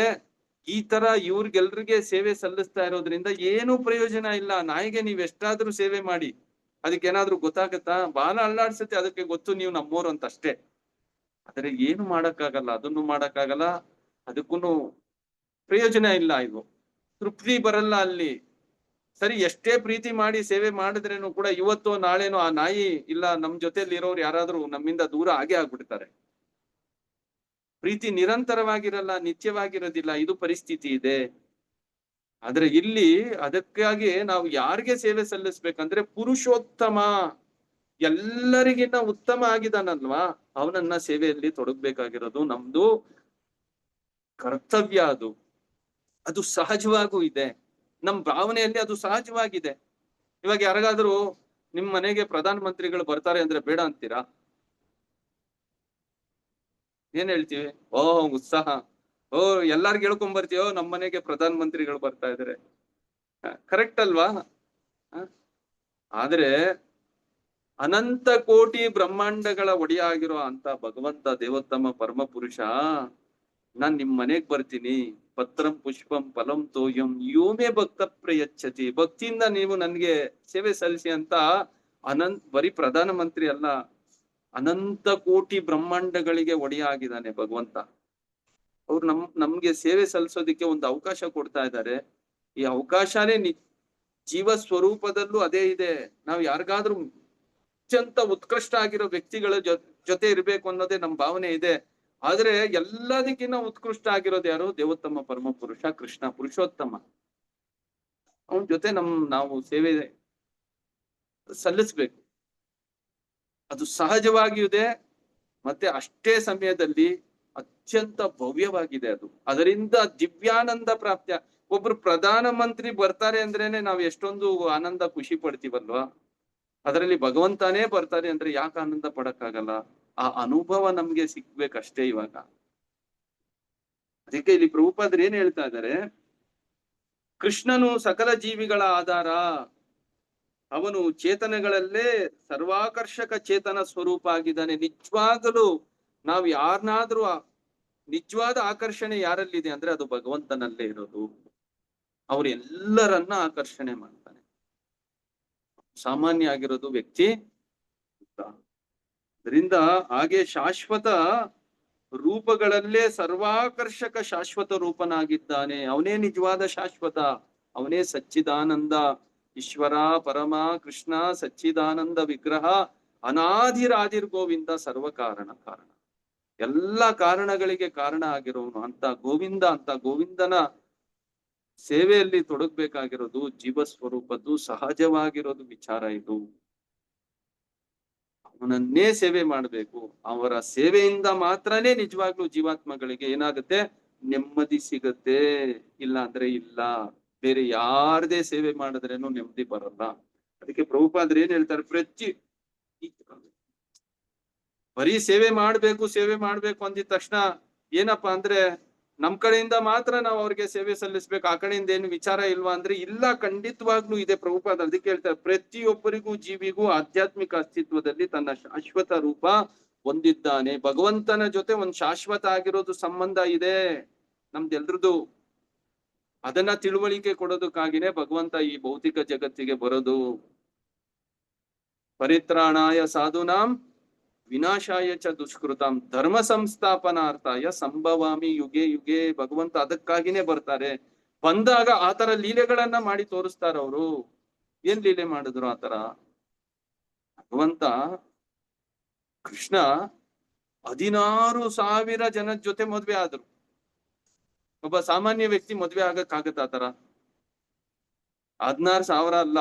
ಈ ತರ ಇವ್ರಿಗೆಲ್ರಿಗೆ ಸೇವೆ ಸಲ್ಲಿಸ್ತಾ ಇರೋದ್ರಿಂದ ಏನು ಪ್ರಯೋಜನ ಇಲ್ಲ. ನಾಯಿಗೆ ನೀವ್ ಎಷ್ಟಾದ್ರೂ ಸೇವೆ ಮಾಡಿ ಅದಕ್ಕೇನಾದ್ರೂ ಗೊತ್ತಾಗತ್ತಾ? ಬಾಲ ಅಲ್ಲಾಡ್ಸತ್ತೆ, ಅದಕ್ಕೆ ಗೊತ್ತು ನೀವು ನಮ್ಮೋರು ಅಂತ ಅಷ್ಟೇ. ಆದ್ರೆ ಏನು ಮಾಡಕ್ಕಾಗಲ್ಲ, ಅದನ್ನು ಮಾಡಕ್ಕಾಗಲ್ಲ, ಅದಕ್ಕೂ ಪ್ರಯೋಜನ ಇಲ್ಲ. ಇದು ತೃಪ್ತಿ ಬರಲ್ಲ ಅಲ್ಲಿ. ಸರಿ, ಎಷ್ಟೇ ಪ್ರೀತಿ ಮಾಡಿ ಸೇವೆ ಮಾಡಿದ್ರೇನು ಕೂಡ ಇವತ್ತೋ ನಾಳೆನೋ ಆ ನಾಯಿ ಇಲ್ಲ ನಮ್ ಜೊತೆಲಿ ಇರೋರು ಯಾರಾದ್ರೂ ನಮ್ಮಿಂದ ದೂರ ಆಗೇ ಆಗ್ಬಿಡ್ತಾರೆ. ಪ್ರೀತಿ ನಿರಂತರವಾಗಿರಲ್ಲ, ನಿತ್ಯವಾಗಿರೋದಿಲ್ಲ. ಇದು ಪರಿಸ್ಥಿತಿ ಇದೆ. ಆದ್ರೆ ಇಲ್ಲಿ ಅದಕ್ಕಾಗಿ ನಾವು ಯಾರಿಗೆ ಸೇವೆ ಸಲ್ಲಿಸ್ಬೇಕಂದ್ರೆ ಪುರುಷೋತ್ತಮ, ಎಲ್ಲರಿಗಿನ್ನ ಉತ್ತಮ ಆಗಿದಾನಲ್ವಾ, ಅವನನ್ನ ಸೇವೆಯಲ್ಲಿ ತೊಡಗ್ಬೇಕಾಗಿರೋದು ನಮ್ದು ಕರ್ತವ್ಯ. ಅದು ಸಹಜವಾಗೂ ಇದೆ, ನಮ್ ಭಾವನೆಯಲ್ಲಿ ಅದು ಸಹಜವಾಗಿದೆ. ಇವಾಗ ಯಾರಿಗಾದ್ರೂ ನಿಮ್ ಮನೆಗೆ ಪ್ರಧಾನ ಮಂತ್ರಿಗಳು ಬರ್ತಾರೆ ಅಂದ್ರೆ ಬೇಡ ಅಂತೀರಾ? ಏನ್ ಹೇಳ್ತೀವಿ? ಉತ್ಸಾಹ, ಎಲ್ಲಾರ್ಗು ಹೇಳ್ಕೊಂಡ್ ಬರ್ತೀವೋ ನಮ್ ಮನೆಗೆ ಪ್ರಧಾನ ಮಂತ್ರಿಗಳು ಬರ್ತಾ ಇದಾರೆ. ಕರೆಕ್ಟ್ ಅಲ್ವಾ? ಆದ್ರೆ ಅನಂತ ಕೋಟಿ ಬ್ರಹ್ಮಾಂಡಗಳ ಒಡೆಯಾಗಿರೋ ಅಂತ ಭಗವಂತ ದೇವೋತ್ತಮ ಪರಮ ಪುರುಷ, ನಾನ್ ನಿಮ್ ಮನೆಗ್ ಬರ್ತೀನಿ, ಪತ್ರಂ ಪುಷ್ಪಂ ಫಲಂ ತೋಯಂ ಯೋಮೇ ಭಕ್ತ ಪ್ರಯಚ್ಛತಿ, ಭಕ್ತಿಯಿಂದ ನೀವು ನನ್ಗೆ ಸೇವೆ ಸಲ್ಲಿಸಿ ಅಂತ ಬರೀ ಪ್ರಧಾನ ಮಂತ್ರಿ ಅಲ್ಲ, ಅನಂತ ಕೋಟಿ ಬ್ರಹ್ಮಾಂಡಗಳಿಗೆ ಒಡೆಯಾಗಿದ್ದಾನೆ ಭಗವಂತ. ಅವ್ರು ನಮ್ಗೆ ಸೇವೆ ಸಲ್ಲಿಸೋದಿಕ್ಕೆ ಒಂದು ಅವಕಾಶ ಕೊಡ್ತಾ ಇದ್ದಾರೆ. ಈ ಅವಕಾಶನೇ ಜೀವ ಸ್ವರೂಪದಲ್ಲೂ ಅದೇ ಇದೆ. ನಾವ್ ಯಾರಿಗಾದ್ರೂ ಅತ್ಯಂತ ಉತ್ಕೃಷ್ಟ ಆಗಿರೋ ವ್ಯಕ್ತಿಗಳ ಜೊತೆ ಇರ್ಬೇಕು ಅನ್ನೋದೇ ನಮ್ ಭಾವನೆ ಇದೆ. ಆದ್ರೆ ಎಲ್ಲದಕ್ಕಿಂತ ಉತ್ಕೃಷ್ಟ ಆಗಿರೋದು ಯಾರು? ದೇವೋತ್ತಮ ಪರಮ ಪುರುಷ ಕೃಷ್ಣ, ಪುರುಷೋತ್ತಮ. ಅವನ ಜೊತೆ ನಾವು ಸೇವೆ ಸಲ್ಲಿಸ್ಬೇಕು. ಅದು ಸಹಜವಾಗಿಯೂ ಇದೆ, ಮತ್ತೆ ಅಷ್ಟೇ ಸಮಯದಲ್ಲಿ ಅತ್ಯಂತ ಭವ್ಯವಾಗಿದೆ. ಅದರಿಂದ ದಿವ್ಯಾನಂದ ಪ್ರಾಪ್ತಿಯ. ಒಬ್ರು ಪ್ರಧಾನ ಮಂತ್ರಿ ಬರ್ತಾರೆ ಅಂದ್ರೇನೆ ನಾವ್ ಎಷ್ಟೊಂದು ಆನಂದ ಖುಷಿ ಪಡ್ತೀವಲ್ವಾ? ಅದರಲ್ಲಿ ಭಗವಂತನೇ ಬರ್ತಾರೆ ಅಂದ್ರೆ ಯಾಕೆ ಆನಂದ ಪಡಕ್ಕಾಗಲ್ಲ? ಆ ಅನುಭವ ನಮ್ಗೆ ಸಿಗ್ಬೇಕಷ್ಟೇ ಇವಾಗ. ಅದಕ್ಕೆ ಇಲ್ಲಿ ಪ್ರಭುಪಾದರು ಏನ್ ಹೇಳ್ತಾ ಇದ್ದಾರೆ? ಕೃಷ್ಣನು ಸಕಲ ಜೀವಿಗಳ ಆಧಾರ, ಅವನು ಚೇತನಗಳಲ್ಲೇ ಸರ್ವಾಕರ್ಷಕ ಚೇತನ ಸ್ವರೂಪ ಆಗಿದ್ದಾನೆ. ನಿಜವಾಗಲೂ ನಾವ್ ಯಾರನ್ನಾದ್ರೂ ನಿಜವಾದ ಆಕರ್ಷಣೆ ಯಾರಲ್ಲಿದೆ ಅಂದ್ರೆ ಅದು ಭಗವಂತನಲ್ಲೇ ಇರೋದು. ಅವ್ರು ಎಲ್ಲರನ್ನ ಆಕರ್ಷಣೆ ಮಾಡ್ತಾನೆ. ಸಾಮಾನ್ಯ ಆಗಿರೋದು ವ್ಯಕ್ತಿ. ಅದರಿಂದ ಹಾಗೆ ಶಾಶ್ವತ ರೂಪಗಳಲ್ಲೇ ಸರ್ವಾಕರ್ಷಕ ಶಾಶ್ವತ ರೂಪನಾಗಿದ್ದಾನೆ. ಅವನೇ ನಿಜವಾದ ಶಾಶ್ವತ, ಅವನೇ ಸಚ್ಚಿದಾನಂದ ಈಶ್ವರ ಪರಮ ಕೃಷ್ಣ ಸಚ್ಚಿದಾನಂದ ವಿಗ್ರಹ ಅನಾದಿರಾದಿರ್ ಗೋವಿಂದ ಸರ್ವ ಕಾರಣ. ಎಲ್ಲ ಕಾರಣಗಳಿಗೆ ಕಾರಣ ಆಗಿರೋನು ಅಂತ ಗೋವಿಂದನ ಸೇವೆಯಲ್ಲಿ ತೊಡಗ್ಬೇಕಾಗಿರೋದು ಜೀವ ಸ್ವರೂಪದ್ದು ಸಹಜವಾಗಿರೋದು ವಿಚಾರ. ಇದು ಅವನನ್ನೇ ಸೇವೆ ಮಾಡ್ಬೇಕು. ಅವರ ಸೇವೆಯಿಂದ ಮಾತ್ರನೇ ನಿಜವಾಗ್ಲೂ ಜೀವಾತ್ಮಗಳಿಗೆ ಏನಾಗುತ್ತೆ? ನೆಮ್ಮದಿ ಸಿಗತ್ತೆ. ಇಲ್ಲ ಅಂದ್ರೆ ಇಲ್ಲ. ಬೇರೆ ಯಾರದೇ ಸೇವೆ ಮಾಡಿದ್ರೇನು ನೆಮ್ಮದಿ ಬರಲ್ಲ. ಅದಕ್ಕೆ ಪ್ರಭುಪಾದರು ಏನ್ ಹೇಳ್ತಾರೆ? ಬರೀ ಸೇವೆ ಮಾಡ್ಬೇಕು ಅಂದಿದ ತಕ್ಷಣ ಏನಪ್ಪಾ ಅಂದ್ರೆ ನಮ್ ಕಡೆಯಿಂದ ಮಾತ್ರ ನಾವು ಅವ್ರಿಗೆ ಸೇವೆ ಸಲ್ಲಿಸ್ಬೇಕು, ಆ ಕಡೆಯಿಂದ ಏನು ವಿಚಾರ ಇಲ್ವಾ ಅಂದ್ರೆ ಇಲ್ಲ, ಖಂಡಿತವಾಗ್ಲೂ ಇದೆ. ಪ್ರಭುಪಾದ ಅದಕ್ಕೆ ಹೇಳ್ತಾರೆ, ಪ್ರತಿಯೊಬ್ಬರಿಗೂ ಜೀವಿಗೂ ಆಧ್ಯಾತ್ಮಿಕ ಅಸ್ತಿತ್ವದಲ್ಲಿ ತನ್ನ ಶಾಶ್ವತ ರೂಪ ಹೊಂದಿದ್ದಾನೆ. ಭಗವಂತನ ಜೊತೆ ಒಂದ್ ಶಾಶ್ವತ ಆಗಿರೋದು ಸಂಬಂಧ ಇದೆ ನಮ್ದೆಲ್ರದ್ದು. ಅದನ್ನ ತಿಳುವಳಿಕೆ ಕೊಡೋದಕ್ಕಾಗಿನೇ ಭಗವಂತ ಈ ಭೌತಿಕ ಜಗತ್ತಿಗೆ ಬರೋದು. ಪರಿತ್ರಾಣಾಯ ಸಾಧುನಾಂ ವಿನಾಶಾಯ ಚ ದುಷ್ಕೃತಾಂ ಧರ್ಮ ಸಂಸ್ಥಾಪನಾರ್ಥಾಯ ಸಂಭವಾಮಿ ಯುಗೆ ಯುಗೆ. ಭಗವಂತ ಅದಕ್ಕಾಗಿನೇ ಬರ್ತಾರೆ. ಬಂದಾಗ ಆತರ ಲೀಲೆಗಳನ್ನ ಮಾಡಿ ತೋರಿಸ್ತಾರ ಅವರು. ಏನ್ ಲೀಲೆ ಮಾಡಿದ್ರು ಆತರ? ಭಗವಂತ ಕೃಷ್ಣ 16,000 ಜನದ ಜೊತೆ ಮದ್ವೆ ಆದ್ರು. ಒಬ್ಬ ಸಾಮಾನ್ಯ ವ್ಯಕ್ತಿ ಮದ್ವೆ ಆಗಕ್ಕಾಗತ್ತ ಆತರ? 16,000 ಅಲ್ಲ,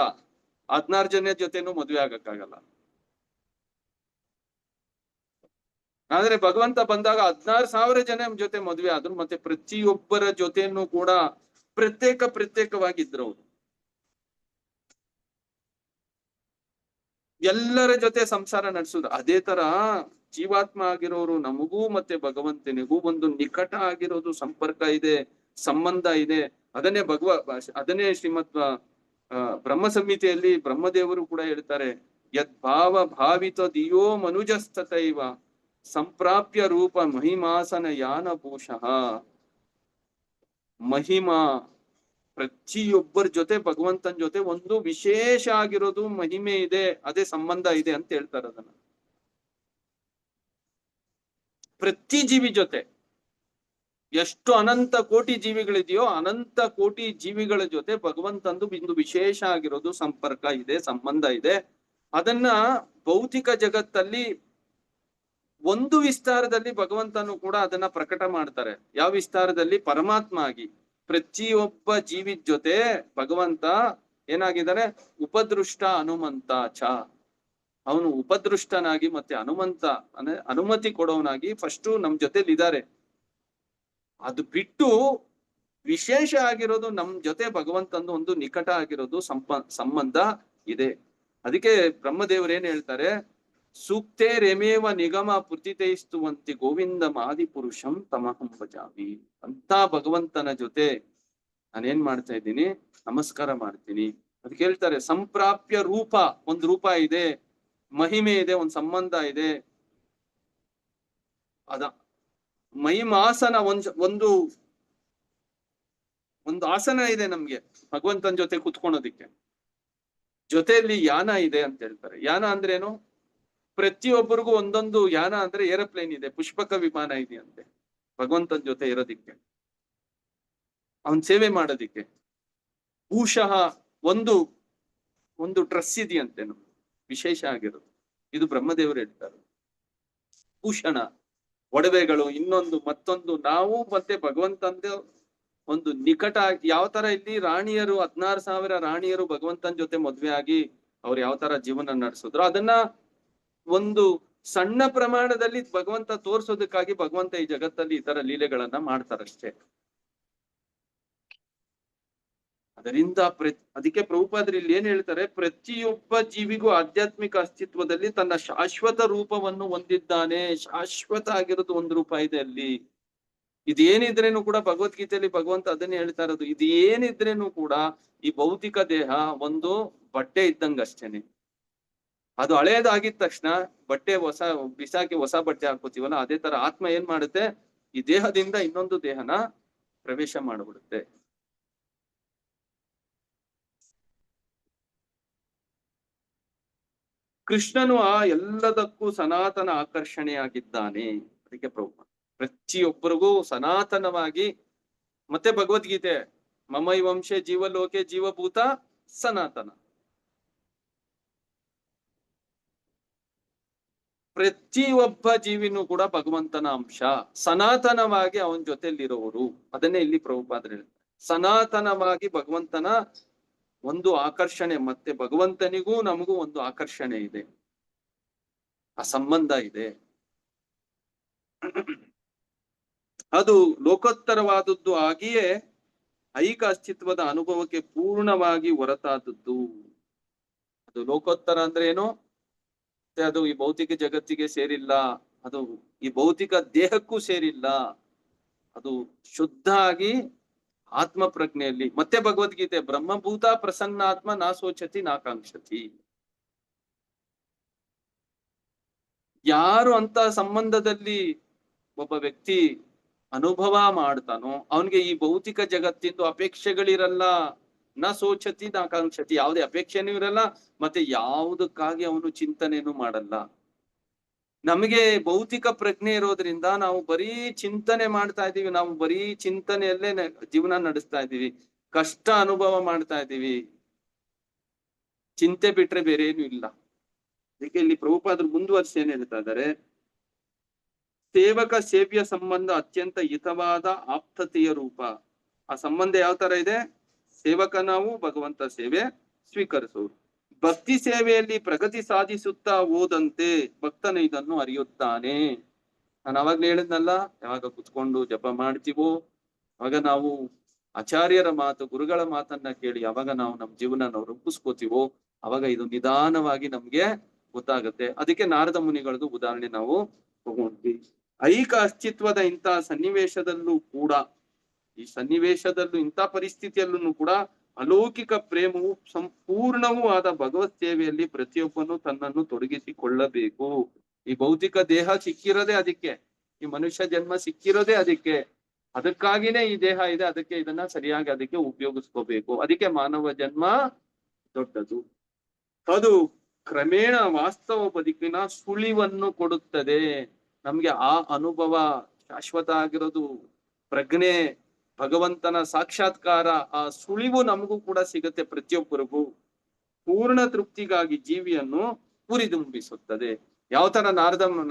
16 ಜನ ಜೊತೆನೂ ಮದ್ವೆ ಆಗಕ್ಕಾಗಲ್ಲ. ಆದ್ರೆ ಭಗವಂತ ಬಂದಾಗ 16,000 ಜನ ಜೊತೆ ಮದ್ವೆ ಆದ್ರು. ಮತ್ತೆ ಪ್ರತಿಯೊಬ್ಬರ ಜೊತೆನೂ ಕೂಡ ಪ್ರತ್ಯೇಕವಾಗಿದ್ರು ಅವರು. ಎಲ್ಲರ ಜೊತೆ ಸಂಸಾರ ನಡೆಸುದು. ಅದೇ ತರ ಜೀವಾತ್ಮ ಆಗಿರೋರು ನಮಗೂ ಮತ್ತೆ ಭಗವಂತನಿಗೂ ಒಂದು ನಿಕಟ ಆಗಿರೋದು ಸಂಪರ್ಕ ಇದೆ, ಸಂಬಂಧ ಇದೆ. ಅದನ್ನೇ ಶ್ರೀಮದ್ ಬ್ರಹ್ಮ ಸಂಹಿತೆಯಲ್ಲಿ ಬ್ರಹ್ಮದೇವರು ಕೂಡ ಹೇಳ್ತಾರೆ, ಯದ್ ಭಾವ ಭಾವಿತ ದಿಯೋ ಮನುಜಸ್ತತೈವ ಸಂಪ್ರಾಪ್ಯ ರೂಪ ಮಹಿಮಾಸನ ಯಾನ ಭೂಷಃ. ಮಹಿಮಾ ಪ್ರತಿಯೊಬ್ಬರ ಜೊತೆ ಭಗವಂತನ ಜೊತೆ ಒಂದು ವಿಶೇಷ ಆಗಿರೋದು ಮಹಿಮೆ ಇದೆ, ಅದೇ ಸಂಬಂಧ ಇದೆ ಅಂತ ಹೇಳ್ತಾರೆ. ಅದನ್ನ ಪ್ರತಿ ಜೀವಿ ಜೊತೆ ಎಷ್ಟು ಅನಂತ ಕೋಟಿ ಜೀವಿಗಳಿದೆಯೋ ಅನಂತ ಕೋಟಿ ಜೀವಿಗಳ ಜೊತೆ ಭಗವಂತಂದು ಒಂದು ವಿಶೇಷ ಆಗಿರೋದು ಸಂಪರ್ಕ ಇದೆ, ಸಂಬಂಧ ಇದೆ. ಅದನ್ನ ಭೌತಿಕ ಜಗತ್ತಲ್ಲಿ ಒಂದು ವಿಸ್ತಾರದಲ್ಲಿ ಭಗವಂತನು ಕೂಡ ಅದನ್ನ ಪ್ರಕಟ ಮಾಡ್ತಾರೆ. ಯಾವ ವಿಸ್ತಾರದಲ್ಲಿ? ಪರಮಾತ್ಮ ಆಗಿ ಪ್ರತಿಯೊಬ್ಬ ಜೀವಿ ಜೊತೆ ಭಗವಂತ ಏನಾಗಿದ್ದಾರೆ? ಉಪದೃಷ್ಟ ಹನುಮಂತ ಚ. ಅವನು ಉಪದೃಷ್ಟನಾಗಿ ಮತ್ತೆ ಹನುಮಂತ ಅಂದ್ರೆ ಅನುಮತಿ ಕೊಡೋನಾಗಿ ಫಸ್ಟ್ ನಮ್ ಜೊತೆಲಿ ಇದ್ದಾರೆ. ಅದು ಬಿಟ್ಟು ವಿಶೇಷ ಆಗಿರೋದು ನಮ್ ಜೊತೆ ಭಗವಂತಂದು ಒಂದು ನಿಕಟ ಆಗಿರೋದು ಸಂಬಂಧ ಇದೆ. ಅದಕ್ಕೆ ಬ್ರಹ್ಮದೇವರು ಏನ್ ಹೇಳ್ತಾರೆ? ಸೂಕ್ತೇ ರೇಮೇವ ನಿಗಮ ಪುರ್ತಿತೈಸ್ತುವಂತಿ ಗೋವಿಂದ ಆದಿಪುರುಷಂ ತಮಹಂ ಭಜಾಮಿ. ಅಂತ ಭಗವಂತನ ಜೊತೆ ನಾನೇನ್ ಮಾಡ್ತಾ ಇದ್ದೀನಿ? ನಮಸ್ಕಾರ ಮಾಡ್ತೀನಿ. ಅದಕ್ಕೆ ಹೇಳ್ತಾರೆ ಸಂಪ್ರಾಪ್ಯ ರೂಪ, ಒಂದ್ ರೂಪ ಇದೆ, ಮಹಿಮೆ ಇದೆ, ಒಂದ್ ಸಂಬಂಧ ಇದೆ. ಅದ ಮಹಿಮಾಸನ ಒಂದು ಆಸನ ಇದೆ ನಮ್ಗೆ ಭಗವಂತನ ಜೊತೆ ಕುತ್ಕೊಳೋದಿಕ್ಕೆ. ಜೊತೆಯಲ್ಲಿ ಯಾನ ಇದೆ ಅಂತ ಹೇಳ್ತಾರೆ. ಯಾನ ಅಂದ್ರೇನು? ಪ್ರತಿಯೊಬ್ಬರಿಗೂ ಒಂದೊಂದು ಯಾನ ಅಂದ್ರೆ ಏರೋಪ್ಲೇನ್ ಇದೆ, ಪುಷ್ಪಕ ವಿಮಾನ ಇದೆ ಅಂತೆ ಭಗವಂತನ ಜೊತೆ ಇರೋದಿಕ್ಕೆ, ಅವನ್ ಸೇವೆ ಮಾಡೋದಿಕ್ಕೆ. ಭೂಷಃ ಒಂದು ಡ್ರೆಸ್ ಇದೆಯಂತೇನು ವಿಶೇಷ ಆಗಿರೋದು. ಇದು ಬ್ರಹ್ಮದೇವರು ಹೇಳ್ತಾರೆ. ಭೂಷಣ, ಒಡವೆಗಳು, ಮತ್ತೊಂದು ನಾವು ಮತ್ತೆ ಭಗವಂತಂದ ಒಂದು ನಿಕಟ. ಯಾವ ತರ ಇಲ್ಲಿ ರಾಣಿಯರು 16,000 ರಾಣಿಯರು ಭಗವಂತನ ಜೊತೆ ಮದ್ವೆ ಆಗಿ ಅವ್ರು ಯಾವ ತರ ಜೀವನ ನಡೆಸಿದ್ರು, ಅದನ್ನ ಒಂದು ಸಣ್ಣ ಪ್ರಮಾಣದಲ್ಲಿ ಭಗವಂತ ತೋರ್ಸೋದಕ್ಕಾಗಿ ಭಗವಂತ ಈ ಜಗತ್ತಲ್ಲಿ ಈ ತರ ಲೀಲೆಗಳನ್ನ ಮಾಡ್ತಾರಷ್ಟೇ. ಅದರಿಂದ ಅದಕ್ಕೆ ಪ್ರಭುಪಾದರು ಇಲ್ಲಿ ಏನ್ ಹೇಳ್ತಾರೆ? ಪ್ರತಿಯೊಬ್ಬ ಜೀವಿಗೂ ಆಧ್ಯಾತ್ಮಿಕ ಅಸ್ತಿತ್ವದಲ್ಲಿ ತನ್ನ ಶಾಶ್ವತ ರೂಪವನ್ನು ಹೊಂದಿದ್ದಾನೆ. ಶಾಶ್ವತ ಆಗಿರೋದು ಒಂದು ರೂಪ ಇದೆ ಅಲ್ಲಿ. ಇದೇನಿದ್ರೇನು ಕೂಡ ಭಗವದ್ಗೀತೆಯಲ್ಲಿ ಭಗವಂತ ಅದನ್ನೇ ಹೇಳ್ತಾ ಇರೋದು. ಇದೇನಿದ್ರೇನು ಕೂಡ ಈ ಭೌತಿಕ ದೇಹ ಒಂದು ಬಟ್ಟೆ ಇದ್ದಂಗಷ್ಟೇನೆ. ಅದು ಹಳೇದಾಗಿದ ತಕ್ಷಣ ಬಟ್ಟೆ ಬಿಸಾಕಿ ಹೊಸ ಬಟ್ಟೆ ಹಾಕೋತೀವಲ್ಲ, ಅದೇ ತರ ಆತ್ಮ ಏನ್ ಮಾಡುತ್ತೆ? ಈ ದೇಹದಿಂದ ಇನ್ನೊಂದು ದೇಹನ ಪ್ರವೇಶ ಮಾಡಿಬಿಡುತ್ತೆ. ಕೃಷ್ಣನು ಎಲ್ಲದಕ್ಕೂ ಸನಾತನ ಆಕರ್ಷಣೆಯಾಗಿದ್ದಾನೆ. ಅದಕ್ಕೆ ಪ್ರತಿಯೊಬ್ಬರಿಗೂ ಸನಾತನವಾಗಿ. ಮತ್ತೆ ಭಗವದ್ಗೀತೆ ಮಮೈ ವಂಶೆ ಜೀವಲೋಕೆ ಜೀವಭೂತ ಸನಾತನ. ಪ್ರತಿಯೊಬ್ಬ ಜೀವಿನೂ ಕೂಡ ಭಗವಂತನ ಅಂಶ, ಸನಾತನವಾಗಿ ಅವನ ಜೊತೆಲಿರೋರು. ಅದನ್ನೇ ಇಲ್ಲಿ ಪ್ರಭುಪಾದರು ಹೇಳ್ತಾರೆ. ಸನಾತನವಾಗಿ ಭಗವಂತನ ಒಂದು ಆಕರ್ಷಣೆ, ಮತ್ತೆ ಭಗವಂತನಿಗೂ ನಮಗೂ ಒಂದು ಆಕರ್ಷಣೆ ಇದೆ, ಆ ಸಂಬಂಧ ಇದೆ. ಅದು ಲೋಕೋತ್ತರವಾದದ್ದು ಆಗಿಯೇ ಐಕ ಅಸ್ತಿತ್ವದ ಅನುಭವಕ್ಕೆ ಪೂರ್ಣವಾಗಿ ಹೊರತಾದದ್ದು. ಅದು ಲೋಕೋತ್ತರ ಅಂದ್ರೆ ಏನು? ಮತ್ತೆ ಅದು ಈ ಭೌತಿಕ ಜಗತ್ತಿಗೆ ಸೇರಿಲ್ಲ, ಅದು ಈ ಭೌತಿಕ ದೇಹಕ್ಕೂ ಸೇರಿಲ್ಲ. ಅದು ಶುದ್ಧ ಆಗಿ ಆತ್ಮ ಪ್ರಜ್ಞೆಯಲ್ಲಿ. ಮತ್ತೆ ಭಗವದ್ಗೀತೆ ಬ್ರಹ್ಮಭೂತ ಪ್ರಸನ್ನಾತ್ಮ ನಾ ಸೋಚತಿ ನಾಕಾಂಕ್ಷತಿ. ಯಾರು ಅಂತ ಸಂಬಂಧದಲ್ಲಿ ಒಬ್ಬ ವ್ಯಕ್ತಿ ಅನುಭವ ಮಾಡ್ತಾನೋ ಅವನಿಗೆ ಈ ಭೌತಿಕ ಜಗತ್ತಿಂದು ಅಪೇಕ್ಷೆಗಳಿರಲ್ಲ. ನ ಸೋಚತಿ ನಾಕಾಂಕ್ಷತಿ, ಯಾವುದೇ ಅಪೇಕ್ಷೆನೂ ಇರಲ್ಲ, ಮತ್ತೆ ಯಾವುದಕ್ಕಾಗಿ ಅವನು ಚಿಂತನೆನೂ ಮಾಡಲ್ಲ. ನಮಗೆ ಭೌತಿಕ ಪ್ರಜ್ಞೆ ಇರೋದ್ರಿಂದ ನಾವು ಬರೀ ಚಿಂತನೆ ಮಾಡ್ತಾ ಇದೀವಿ, ನಾವು ಬರೀ ಚಿಂತನೆಯಲ್ಲೇ ಜೀವನ ನಡೆಸ್ತಾ ಇದೀವಿ, ಕಷ್ಟ ಅನುಭವ ಮಾಡ್ತಾ ಇದೀವಿ, ಚಿಂತೆ ಬಿಟ್ರೆ ಬೇರೆ ಏನು ಇಲ್ಲ. ಅದಕ್ಕೆ ಇಲ್ಲಿ ಪ್ರಭುಪಾದರು ಮುಂದುವರಿಸಿ ಏನ್ ಹೇಳ್ತಾ ಇದ್ದಾರೆ, ಸೇವಕ ಸೇವ್ಯ ಸಂಬಂಧ ಅತ್ಯಂತ ಹಿತವಾದ ಆಪ್ತತೆಯ ರೂಪ. ಆ ಸಂಬಂಧ ಯಾವ ತರ ಇದೆ? ಸೇವಕ ನಾವು, ಭಗವಂತ ಸೇವೆ ಸ್ವೀಕರಿಸುವುದು. ಭಕ್ತಿ ಸೇವೆಯಲ್ಲಿ ಪ್ರಗತಿ ಸಾಧಿಸುತ್ತಾ ಹೋದಂತೆ ಭಕ್ತನ ಇದನ್ನು ಅರಿಯುತ್ತಾನೆ. ನಾನು ಅವಾಗ್ಲೇ ಹೇಳಿದ್ನಲ್ಲ, ಯಾವಾಗ ಕುತ್ಕೊಂಡು ಜಪ ಮಾಡ್ತೀವೋ ಅವಾಗ ನಾವು ಆಚಾರ್ಯರ ಮಾತು, ಗುರುಗಳ ಮಾತನ್ನ ಕೇಳಿ ಯಾವಾಗ ನಾವು ನಮ್ಮ ಜೀವನ ನಾವು ರೂಪಿಸ್ಕೋತೀವೋ ಅವಾಗ ಇದು ನಿಧಾನವಾಗಿ ನಮ್ಗೆ ಗೊತ್ತಾಗುತ್ತೆ. ಅದಕ್ಕೆ ನಾರದ ಮುನಿಗಳದ್ದು ಉದಾಹರಣೆ ನಾವು ತಗೊಂಡ್ವಿ. ಐಕ ಅಸ್ತಿತ್ವದ ಇಂಥ ಸನ್ನಿವೇಶದಲ್ಲೂ ಕೂಡ, ಈ ಸನ್ನಿವೇಶದಲ್ಲೂ ಇಂಥ ಪರಿಸ್ಥಿತಿಯಲ್ಲೂ ಕೂಡ ಅಲೌಕಿಕ ಪ್ರೇಮವು ಸಂಪೂರ್ಣವೂ ಆದ ಭಗವತ್ ಸೇವೆಯಲ್ಲಿ ಪ್ರತಿಯೊಬ್ಬನು ತನ್ನನ್ನು ತೊಡಗಿಸಿಕೊಳ್ಳಬೇಕು. ಈ ಭೌತಿಕ ದೇಹ ಸಿಕ್ಕಿರೋದೇ ಅದಕ್ಕೆ, ಈ ಮನುಷ್ಯ ಜನ್ಮ ಸಿಕ್ಕಿರೋದೇ ಅದಕ್ಕೆ, ಅದಕ್ಕಾಗಿನೇ ಈ ದೇಹ ಇದೆ, ಅದಕ್ಕೆ ಇದನ್ನ ಸರಿಯಾಗಿ ಅದಕ್ಕೆ ಉಪಯೋಗಿಸ್ಕೋಬೇಕು. ಅದಕ್ಕೆ ಮಾನವ ಜನ್ಮ ದೊಡ್ಡದು. ಅದು ಕ್ರಮೇಣ ವಾಸ್ತವ ಬದುಕಿನ ಸುಳಿವನ್ನು ಕೊಡುತ್ತದೆ. ನಮ್ಗೆ ಆ ಅನುಭವ ಶಾಶ್ವತ ಆಗಿರೋದು, ಪ್ರಜ್ಞೆ, ಭಗವಂತನ ಸಾಕ್ಷಾತ್ಕಾರ, ಆ ಸುಳಿವು ನಮಗೂ ಕೂಡ ಸಿಗುತ್ತೆ. ಪ್ರತಿಯೊಬ್ಬರಿಗೂ ಪೂರ್ಣ ತೃಪ್ತಿಗಾಗಿ ಜೀವಿಯನ್ನು ಹುರಿದುಂಬಿಸುತ್ತದೆ. ಯಾವ ತರ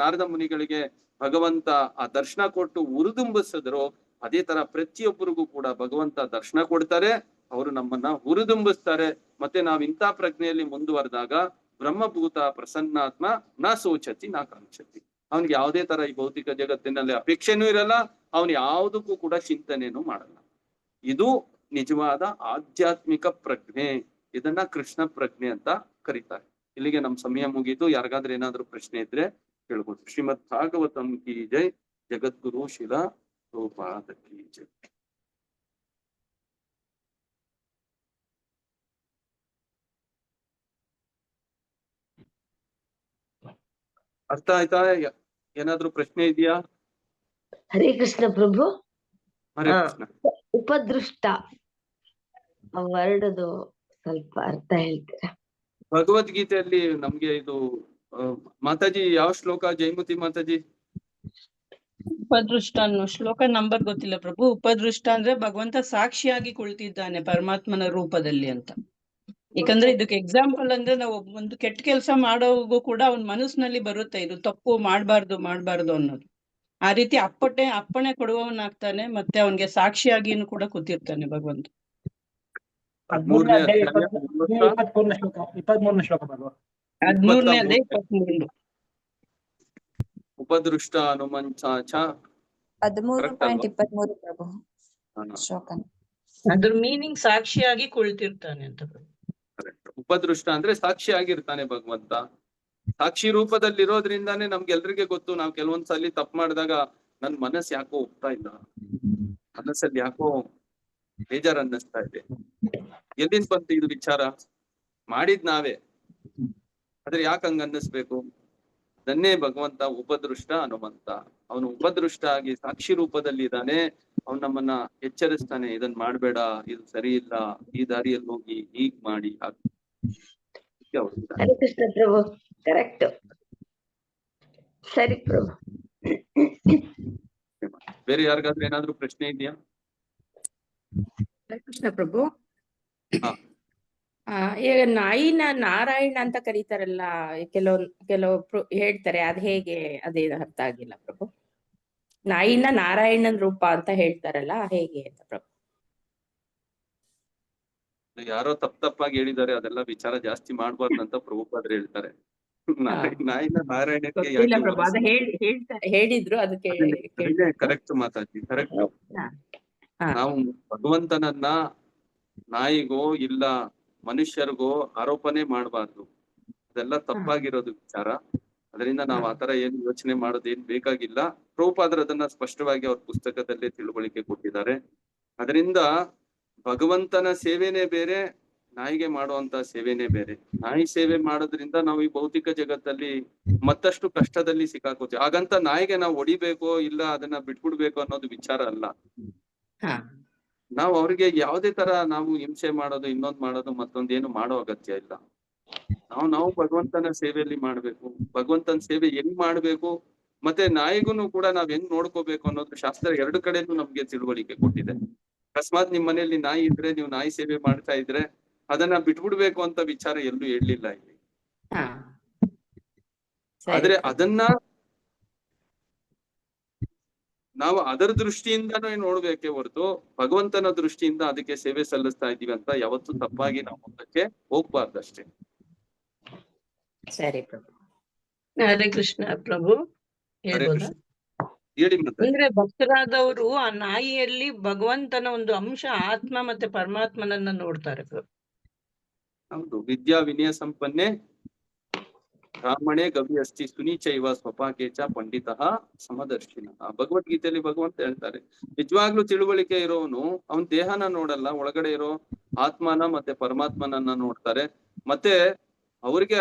ನಾರದ ಮುನಿಗಳಿಗೆ ಭಗವಂತ ಆ ದರ್ಶನ ಕೊಟ್ಟು ಹುರಿದುಂಬಿಸಿದ್ರೋ ಅದೇ ತರ ಪ್ರತಿಯೊಬ್ಬರಿಗೂ ಕೂಡ ಭಗವಂತ ದರ್ಶನ ಕೊಡ್ತಾರೆ, ಅವರು ನಮ್ಮನ್ನ ಹುರಿದುಂಬಿಸ್ತಾರೆ. ಮತ್ತೆ ನಾವ್ ಇಂಥ ಪ್ರಜ್ಞೆಯಲ್ಲಿ ಮುಂದುವರೆದಾಗ ಬ್ರಹ್ಮಭೂತ ಪ್ರಸನ್ನಾತ್ಮ ನ ಸೋಚತಿ ನ ಕಾಂಕ್ಷತಿ. ಅವನಿಗೆ ಯಾವುದೇ ತರ ಈ ಭೌತಿಕ ಜಗತ್ತಿನಲ್ಲಿ ಅಪೇಕ್ಷೆನೂ ಇರಲ್ಲ, ಅವನು ಯಾವುದಕ್ಕೂ ಕೂಡ ಚಿಂತನೆನೂ ಮಾಡಲ್ಲ. ಇದು ನಿಜವಾದ ಆಧ್ಯಾತ್ಮಿಕ ಪ್ರಜ್ಞೆ. ಇದನ್ನ ಕೃಷ್ಣ ಪ್ರಜ್ಞೆ ಅಂತ ಕರೀತಾರೆ. ಇಲ್ಲಿಗೆ ನಮ್ ಸಮಯ ಮುಗೀತು. ಯಾರಿಗಾದ್ರೂ ಏನಾದ್ರೂ ಪ್ರಶ್ನೆ ಇದ್ರೆ ಕೇಳ್ಬೋದು. ಶ್ರೀಮದ್ ಭಾಗವತಂ ಕಿ ಜೈ, ಜಗದ್ಗುರು ಶಿಲಾ ಪ್ರಭುಪಾದ ಕಿ ಜೈ. ಅರ್ಥ ಆಯ್ತಾ? ಏನಾದ್ರೂ ಪ್ರಶ್ನೆ ಇದೆಯಾ? ಹರೇ ಕೃಷ್ಣ ಪ್ರಭು. ಹರೇ ಕೃಷ್ಣ. ಉಪದೃಷ್ಟ ವರ್ಡದು ಸ್ವಲ್ಪ ಅರ್ಥ ಹೇಳ್ತೀರಾ? ಭಗವದ್ಗೀತೆಯಲ್ಲಿ ನಮ್ಗೆ ಇದು ಮಾತಾಜಿ ಯಾವ ಶ್ಲೋಕ? ಜಯಮತಿ ಮಾತಾಜಿ. ಉಪದೃಷ್ಟ ಅನ್ನೋ ಶ್ಲೋಕ ನಂಬರ್ ಗೊತ್ತಿಲ್ಲ ಪ್ರಭು. ಉಪದೃಷ್ಟ ಅಂದ್ರೆ ಭಗವಂತ ಸಾಕ್ಷಿಯಾಗಿ ಕುಳಿತಿದ್ದಾನೆ ಪರಮಾತ್ಮನ ರೂಪದಲ್ಲಿ ಅಂತ. ಯಾಕಂದ್ರೆ ಇದಕ್ಕೆ ಎಕ್ಸಾಂಪಲ್ ಅಂದ್ರೆ ನಾವು ಒಂದು ಕೆಟ್ಟ ಕೆಲಸ ಮಾಡೋಗೂ ಕೂಡ ಅವನ ಮನಸ್ಸಿನಲ್ಲಿ ಬರುತ್ತೆ, ಇದು ತಪ್ಪು, ಮಾಡ್ಬಾರ್ದು ಅನ್ನೋದು. ಆ ರೀತಿ ಅಪ್ಪಣೆ ಕೊಡುವವನಾಗ್ತಾನೆ, ಮತ್ತೆ ಅವನ್ಗೆ ಸಾಕ್ಷಿಯಾಗಿನೂ ಕೂಡ ಕೂತಿರ್ತಾನೆ ಭಗವಂತ. 13ನೇ ಅಧ್ಯಾಯ 23ನೇ ಶ್ಲೋಕ ಬರುವ 13ನೇ ಅಧ್ಯಾಯ 23. ಉಪದೃಷ್ಟ ಹನುಮಂಚಾಚ 13.23 ಪ್ರಭು ಶ್ಲೋಕ. ಅದ್ರ ಮೀನಿಂಗ್ ಸಾಕ್ಷಿಯಾಗಿ ಕುಳಿತಿರ್ತಾನೆ ಅಂತ ಪ್ರಭು. ಉಪದೃಷ್ಟ ಅಂದ್ರೆ ಸಾಕ್ಷಿಯಾಗಿರ್ತಾನೆ ಭಗವಂತ. ಸಾಕ್ಷಿ ರೂಪದಲ್ಲಿರೋದ್ರಿಂದಾನೇ ನಮ್ಗೆಲ್ರಿಗೆ ಗೊತ್ತು, ನಾವು ಕೆಲವೊಂದ್ಸಲಿ ತಪ್ಪು ಮಾಡಿದಾಗ ನನ್ ಮನಸ್ಸು ಯಾಕೋ ಹೋಗ್ತಾ ಇಲ್ಲ, ಮನಸ್ಸಲ್ಲಿ ಯಾಕೋ ಬೇಜಾರ್ ಅನ್ನಿಸ್ತಾ ಇದೆ. ಎಲ್ಲಿಂದ ಬಂತು ಇದು ವಿಚಾರ? ಮಾಡಿದ್ ನಾವೇ, ಆದ್ರೆ ಯಾಕೆ ಹಂಗ ಅನ್ನಿಸ್ಬೇಕು? ಅದನ್ನೇ ಭಗವಂತ ಉಪದೃಷ್ಟ ಹನುಮಂತ. ಅವನು ಉಪದೃಷ್ಟ ಆಗಿ ಸಾಕ್ಷಿ ರೂಪದಲ್ಲಿ ಇದ್ದಾನೆ. ಅವನು ನಮ್ಮನ್ನ ಎಚ್ಚರಿಸ್ತಾನೆ, ಇದನ್ ಮಾಡ್ಬೇಡ, ಇದು ಸರಿ ಇಲ್ಲ, ಈ ದಾರಿಯಲ್ಲಿ ಹೋಗಿ ಹೀಗ್ ಮಾಡಿ. ಹರೇ ಕೃಷ್ಣ ಪ್ರಭು. ಕರೆಕ್ಟ್. ಸರಿ ಪ್ರಭು. ಬೇರೆ ಯಾರಿಗಾದ್ರೂ ಏನಾದ್ರೂ ಪ್ರಶ್ನೆ ಇದೆಯಾ? ಹರೇ ಕೃಷ್ಣ ಪ್ರಭು. ಹಾ. ಈಗ ನಾಯಿನ ನಾರಾಯಣ ಅಂತ ಕರೀತಾರಲ್ಲ, ಕೆಲವು ಹೇಳ್ತಾರೆ, ಅದ್ ಹೇಗೆ? ಅದೇ ಅರ್ಥ ಆಗಿಲ್ಲ ಪ್ರಭು. ನಾಯಿನ ನಾರಾಯಣನ್ ರೂಪ ಅಂತ ಹೇಳ್ತಾರಲ್ಲ, ಹೇಗೆ ಅಂತ ಪ್ರಭು? ಯಾರೋ ತಪ್ಪಾಗಿ ಹೇಳಿದ್ದಾರೆ, ಅದೆಲ್ಲ ವಿಚಾರ ಜಾಸ್ತಿ ಮಾಡ್ಬಾರ್ದಂತ ಪ್ರಭುಪಾದ್ರು ಹೇಳ್ತಾರೆ. ನಾಯಿನ ನಾರಾಯಣಕ್ಕೆ ಹೇಳಿದ್ರು, ಅದಕ್ಕೆ ಕರೆಕ್ಟ್ ಮಾತಾಡಿ. ಕರೆಕ್ಟ್. ನಾವು ಭಗವಂತನನ್ನ ನಾಯಿಗೋ ಇಲ್ಲ ಮನುಷ್ಯರಿಗೋ ಆರೋಪನೆ ಮಾಡಬಾರ್ದು. ಅದೆಲ್ಲ ತಪ್ಪಾಗಿರೋದು ವಿಚಾರ. ಅದರಿಂದ ನಾವು ಆತರ ಏನು ಯೋಚನೆ ಮಾಡೋದು ಏನ್ ಬೇಕಾಗಿಲ್ಲ. ಪ್ರಭುಪಾದರು ಅದನ್ನ ಸ್ಪಷ್ಟವಾಗಿ ಅವ್ರ ಪುಸ್ತಕದಲ್ಲೇ ತಿಳುವಳಿಕೆ ಕೊಟ್ಟಿದ್ದಾರೆ. ಅದರಿಂದ ಭಗವಂತನ ಸೇವೆನೇ ಬೇರೆ, ನಾಯಿಗೆ ಮಾಡುವಂತ ಸೇವೆನೇ ಬೇರೆ. ನಾಯಿ ಸೇವೆ ಮಾಡೋದ್ರಿಂದ ನಾವು ಈ ಭೌತಿಕ ಜಗತ್ತಲ್ಲಿ ಮತ್ತಷ್ಟು ಕಷ್ಟದಲ್ಲಿ ಸಿಕ್ಕಾಕೋತೀವಿ. ಹಾಗಂತ ನಾಯಿಗೆ ನಾವು ಹೊಡಿಬೇಕು ಇಲ್ಲ ಅದನ್ನ ಬಿಟ್ಬಿಡ್ಬೇಕು ಅನ್ನೋದು ವಿಚಾರ ಅಲ್ಲ. ನಾವು ಅವ್ರಿಗೆ ಯಾವುದೇ ತರ ನಾವು ಹಿಂಸೆ ಮಾಡೋದು ಇನ್ನೊಂದ್ ಮಾಡೋದು ಮತ್ತೊಂದೇನು ಮಾಡೋ ಅಗತ್ಯ ಇಲ್ಲ. ನಾವು ಭಗವಂತನ ಸೇವೆಯಲ್ಲಿ ಮಾಡ್ಬೇಕು. ಭಗವಂತನ ಸೇವೆ ಹೆಂಗ್ ಮಾಡ್ಬೇಕು ಮತ್ತೆ ನಾಯಿಗೂ ಕೂಡ ನಾವ್ ಹೆಂಗ್ ನೋಡ್ಕೋಬೇಕು ಅನ್ನೋದು ಶಾಸ್ತ್ರ ಎರಡು ಕಡೆನೂ ನಮ್ಗೆ ತಿಳುವಳಿಕೆ ಕೊಟ್ಟಿದೆ. ಅಕಸ್ಮಾತ್ ನಿಮ್ ಮನೆಯಲ್ಲಿ ನಾಯಿ ಇದ್ರೆ ನೀವು ನಾಯಿ ಸೇವೆ ಮಾಡ್ತಾ ಇದ್ರೆ ಅದನ್ನ ಬಿಟ್ಬಿಡ್ಬೇಕು ಅಂತ ವಿಚಾರ ಎಲ್ಲೂ ಹೇಳಲಿಲ್ಲ ಇಲ್ಲಿ. ಆದ್ರೆ ಅದನ್ನ ನಾವು ಅದರ ದೃಷ್ಟಿಯಿಂದನೂ ನೋಡ್ಬೇಕೇ ಹೊರತು ಭಗವಂತನ ದೃಷ್ಟಿಯಿಂದ ಅದಕ್ಕೆ ಸೇವೆ ಸಲ್ಲಿಸ್ತಾ ಇದೀವಿ ಅಂತ ಯಾವತ್ತೂ ತಪ್ಪಾಗಿ ನಾವು ಮುಂದಕ್ಕೆ ಹೋಗ್ಬಾರ್ದಷ್ಟೇ. ಸರಿ ಪ್ರಭು. ಹರೇ ಕೃಷ್ಣ ಪ್ರಭು. ಹರೇ ಹೇಳ್ಬೋದಾ? ಕೃಷ್ಣ. ಹೇಳಿ ಮತ್ತೆ. ಅಂದ್ರೆ ಭಕ್ತರಾದವರು ಆ ನಾಯಿಯಲ್ಲಿ ಭಗವಂತನ ಒಂದು ಅಂಶ ಆತ್ಮ ಮತ್ತೆ ಪರಮಾತ್ಮನನ್ನ ನೋಡ್ತಾರೆ ಪ್ರಭು. ಹೌದು. ವಿದ್ಯಾ ವಿನಯ ಸಂಪನ್ನೆ ಬ್ರಾಹ್ಮಣೇ ಗವಿ ಅಸ್ತಿ ಸುನೀಚೈವ ಸ್ವಪಾಕೇಚ ಪಂಡಿತ ಸಮದರ್ಶಿನ. ಭಗವದ್ಗೀತೆಯಲ್ಲಿ ಭಗವಂತ ಹೇಳ್ತಾರೆ, ನಿಜವಾಗ್ಲೂ ತಿಳುವಳಿಕೆ ಇರೋನು ಅವನ್ ದೇಹನ ನೋಡಲ್ಲ, ಒಳಗಡೆ ಇರೋ ಆತ್ಮನ ಮತ್ತೆ ಪರಮಾತ್ಮನನ್ನ ನೋಡ್ತಾರೆ. ಮತ್ತೆ ಅವ್ರಿಗೆ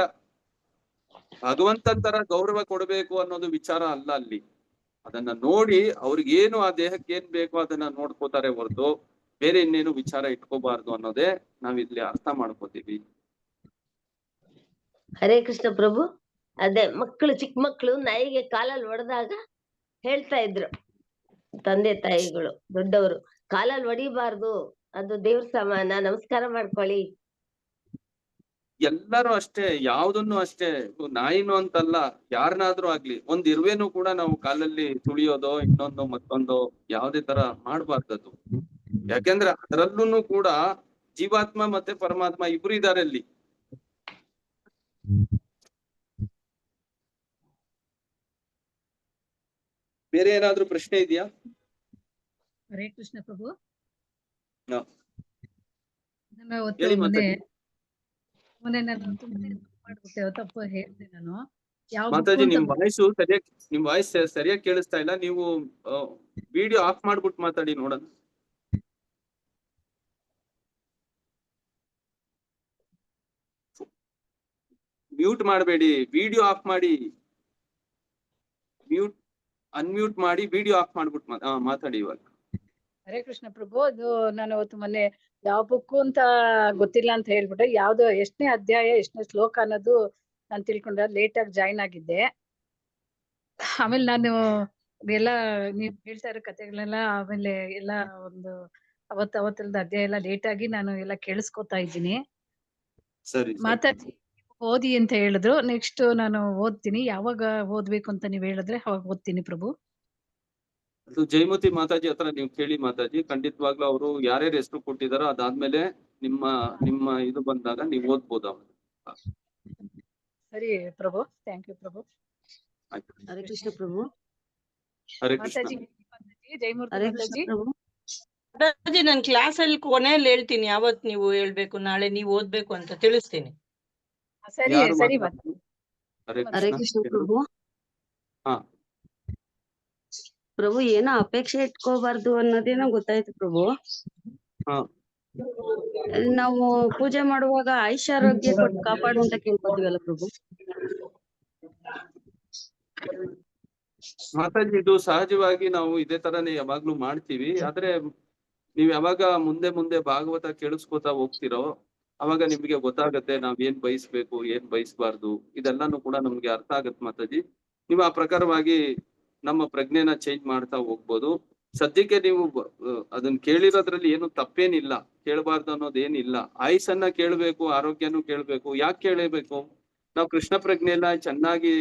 ಭಗವಂತನ ತರ ಗೌರವ ಕೊಡ್ಬೇಕು ಅನ್ನೋದು ವಿಚಾರ ಅಲ್ಲ ಅಲ್ಲಿ. ಅದನ್ನ ನೋಡಿ ಅವ್ರಿಗೇನು ಆ ದೇಹಕ್ಕೆ ಏನ್ ಬೇಕೋ ಅದನ್ನ ನೋಡ್ಕೋತಾರೆ ಹೊರತು ಬೇರೆ ಇನ್ನೇನು ವಿಚಾರ ಇಟ್ಕೋಬಾರ್ದು ಅನ್ನೋದೇ ನಾವಿಲ್ಲಿ ಅರ್ಥ ಮಾಡ್ಕೋತೀವಿ. ಹರೇ ಕೃಷ್ಣ ಪ್ರಭು. ಅದೇ ಮಕ್ಕಳು, ಚಿಕ್ಕ ಮಕ್ಕಳು ನಾಯಿಗೆ ಕಾಲಲ್ಲಿ ಹೊಡೆದಾಗ ಹೇಳ್ತಾ ಇದ್ರು ತಂದೆ ತಾಯಿಗಳು, ದೊಡ್ಡವರು, ಕಾಲಲ್ಲಿ ಹೊಡಿಬಾರ್ದು, ಅದು ದೇವ್ರ ಸಮಾನ, ನಮಸ್ಕಾರ ಮಾಡ್ಕೊಳ್ಳಿ. ಎಲ್ಲರೂ ಅಷ್ಟೇ, ಯಾವ್ದನ್ನು ಅಷ್ಟೇ, ನಾಯಿನೂ ಅಂತಲ್ಲ, ಯಾರನ್ನಾದ್ರೂ ಆಗ್ಲಿ, ಒಂದ್ ಇರುವೆನೂ ಕೂಡ ನಾವು ಕಾಲಲ್ಲಿ ತುಳಿಯೋದೋ ಇನ್ನೊಂದು ಮತ್ತೊಂದು ಯಾವ್ದೇ ತರ ಮಾಡ್ಬಾರ್ದದು. ಯಾಕೆಂದ್ರೆ ಅದರಲ್ಲೂ ಕೂಡ ಜೀವಾತ್ಮ ಮತ್ತೆ ಪರಮಾತ್ಮ ಇಬ್ರು ಇದಾರೆ ಅಲ್ಲಿ. ಬೇರೆ ಏನಾದ್ರೂ ಪ್ರಶ್ನೆ ಇದೆಯಾ? ಹರೇ ಕೃಷ್ಣ ಪ್ರಭು. ಹೇಳಿ ಮೊನ್ನೆ ಮಾತಾಡಿ. ನಾನು ಮಾಡ್ಬಿಟ್ಟೆ, ತಪ್ಪು ಹೇಳ್ದೆ ನಾನು. ಯಾವ ಮಾತಾಜಿ, ನಿಮ್ ವಾಯ್ಸ್ ಸರಿಯಾಗಿ ಕೇಳಿಸ್ತಾ ಇಲ್ಲ. ನೀವು ವಿಡಿಯೋ ಆಫ್ ಮಾಡ್ಬಿಟ್ಟು ಮಾತಾಡಿ ನೋಡೋಣ. ಮ್ಯೂಟ್ ಮಾಡಬೇಡಿ, ವಿಡಿಯೋ ಆಫ್ ಮಾಡಿ, ಅನ್ಮ್ಯೂಟ್ ಮಾಡಿ ವಿಡಿಯೋ ಆಫ್ ಮಾಡ್ಬಿಟ್ಟು ಮಾತಾಡಿ ಇವಾಗ. ಹರೇ ಕೃಷ್ಣ ಪ್ರಭು. ಅದು ನಾನು ಅವತ್ತು ಮೊನ್ನೆ ಯಾವ ಬುಕ್ಕು ಅಂತ ಗೊತ್ತಿಲ್ಲ ಅಂತ ಹೇಳ್ಬಿಟ್ಟೆ, ಯಾವ್ದು ಎಷ್ಟನೇ ಅಧ್ಯಾಯ ಎಷ್ಟನೇ ಶ್ಲೋಕ ಅನ್ನೋದು ನಾನು ತಿಳ್ಕೊಂಡೆ, ಲೇಟ್ ಆಗಿ ಜಾಯಿನ್ ಆಗಿದ್ದೆ. ಆಮೇಲೆ ನಾನು ಎಲ್ಲ ನೀವ್ ಹೇಳ್ತಾ ಇರೋ ಕಥೆಗಳೆಲ್ಲ ಆಮೇಲೆ ಎಲ್ಲ ಒಂದು ಅವತ್ತಲ್ದ ಅಧ್ಯಾಯ ಎಲ್ಲ ಲೇಟ್ ಆಗಿ ನಾನು ಎಲ್ಲ ಕೇಳಿಸ್ಕೊತಾ ಇದ್ದೀನಿ. ಸರಿ, ಮಾತಾಡಿ ಓದಿ ಅಂತ ಹೇಳಿದ್ರು. ನೆಕ್ಸ್ಟ್ ನಾನು ಓದ್ತೀನಿ. ಯಾವಾಗ ಓದ್ಬೇಕು ಅಂತ ನೀವ್ ಹೇಳಿದ್ರೆ ಅವಾಗ ಓದ್ತೀನಿ ಪ್ರಭು. ಅದು ಜಯಮತಿ ಮಾತಾಜಿ ಹತ್ರ ನೀವು ಕೇಳಿ ಮಾತಾಜಿ. ಖಂಡಿತವಾಗ್ಲೂ ಅವರು ಯಾರ್ಯಾರು ಹೆಸರು ಕೊಟ್ಟಿದಾರೋ ಅದಾದ್ಮೇಲೆ ನಿಮ್ಮ ಇದು ಬಂದಾಗ ನೀವು ಓದ್ಬೋದು. ಸರಿ ಪ್ರಭು, ಥ್ಯಾಂಕ್ ಯು ಪ್ರಭು. ಹರೇ ಕೃಷ್ಣ ಪ್ರಭು. ಹರೇ ಕೃಷ್ಣ. ಮಾತಾಜಿ, ಜಯಮೂರ್ತಿ ಹರೇ ಕೃಷ್ಣ ಮಾತಾಜಿ. ಪ್ರಭು. ಮಾತಾಜಿ, ನಾನು ಕ್ಲಾಸ್ ಅಲ್ಲಿ ಕೊನೆಯಲ್ಲಿ ಹೇಳ್ತೀನಿ ಯಾವತ್ ನೀವು ಹೇಳ್ಬೇಕು, ನಾಳೆ ನೀವು ಓದ್ಬೇಕು ಅಂತ ತಿಳಿಸ್ತೀನಿ. ಸರಿ ಯಾರು ಸರಿ ಮಾತಾಡ್ತಾರೆ? ಹರೇ ಹರೇ ಕೃಷ್ಣ. ಕೃಷ್ಣ ಪ್ರಭು. ಹಾ ಪ್ರಭು, ಏನೋ ಅಪೇಕ್ಷೆ ಇಟ್ಕೋಬಾರ್ದು ಅನ್ನೋದೇನೋ ಗೊತ್ತಾಯ್ತು ಪ್ರಭು. ಹಾ ನಾವು ಪೂಜೆ ಮಾಡುವಾಗ ಆಯುಷ್ಯಾರೋಗ್ಯ ಕೊಟ್ಟು ಕಾಪಾಡು ಅಂತ ಕೇಳ್ಕೊತೀವಲ್ಲ ಪ್ರಭು. ಮಾತಾಜಿ, ಇದು ಸಹಜವಾಗಿ ನಾವು ಇದೇ ತರನೇ ಯಾವಾಗ್ಲೂ ಮಾಡ್ತೀವಿ. ಆದ್ರೆ ನೀವ್ ಯಾವಾಗ ಮುಂದೆ ಭಾಗವತ ಕೇಳಿಸ್ಕೊತಾ ಹೋಗ್ತಿರೋ ಅವಾಗ ನಿಮ್ಗೆ ಗೊತ್ತಾಗತ್ತೆ ನಾವ್ ಏನ್ ಬಯಸ್ಬೇಕು ಏನ್ ಬಯಸ್ಬಾರ್ದು. ಇದೆಲ್ಲಾನು ಕೂಡ ನಮ್ಗೆ ಅರ್ಥ ಆಗತ್ತೆ ಮಾತಾಜಿ. ನೀವು ಆ ಪ್ರಕಾರವಾಗಿ ನಮ್ಮ ಪ್ರಜ್ಞೆನ ಚೇಂಜ್ ಮಾಡ್ತಾ ಹೋಗ್ಬೋದು. ಸದ್ಯಕ್ಕೆ ನೀವು ಅದನ್ನ ಕೇಳಿರೋದ್ರಲ್ಲಿ ಏನು ತಪ್ಪೇನಿಲ್ಲ, ಕೇಳಬಾರ್ದು ಅನ್ನೋದೇನಿಲ್ಲ. ಆಯುಷನ್ನ ಕೇಳ್ಬೇಕು, ಆರೋಗ್ಯನೂ ಕೇಳ್ಬೇಕು. ಯಾಕೆ ಕೇಳಬೇಕು? ನಾವು ಕೃಷ್ಣ ಪ್ರಜ್ಞೆಲ್ಲ ಚೆನ್ನಾಗಿ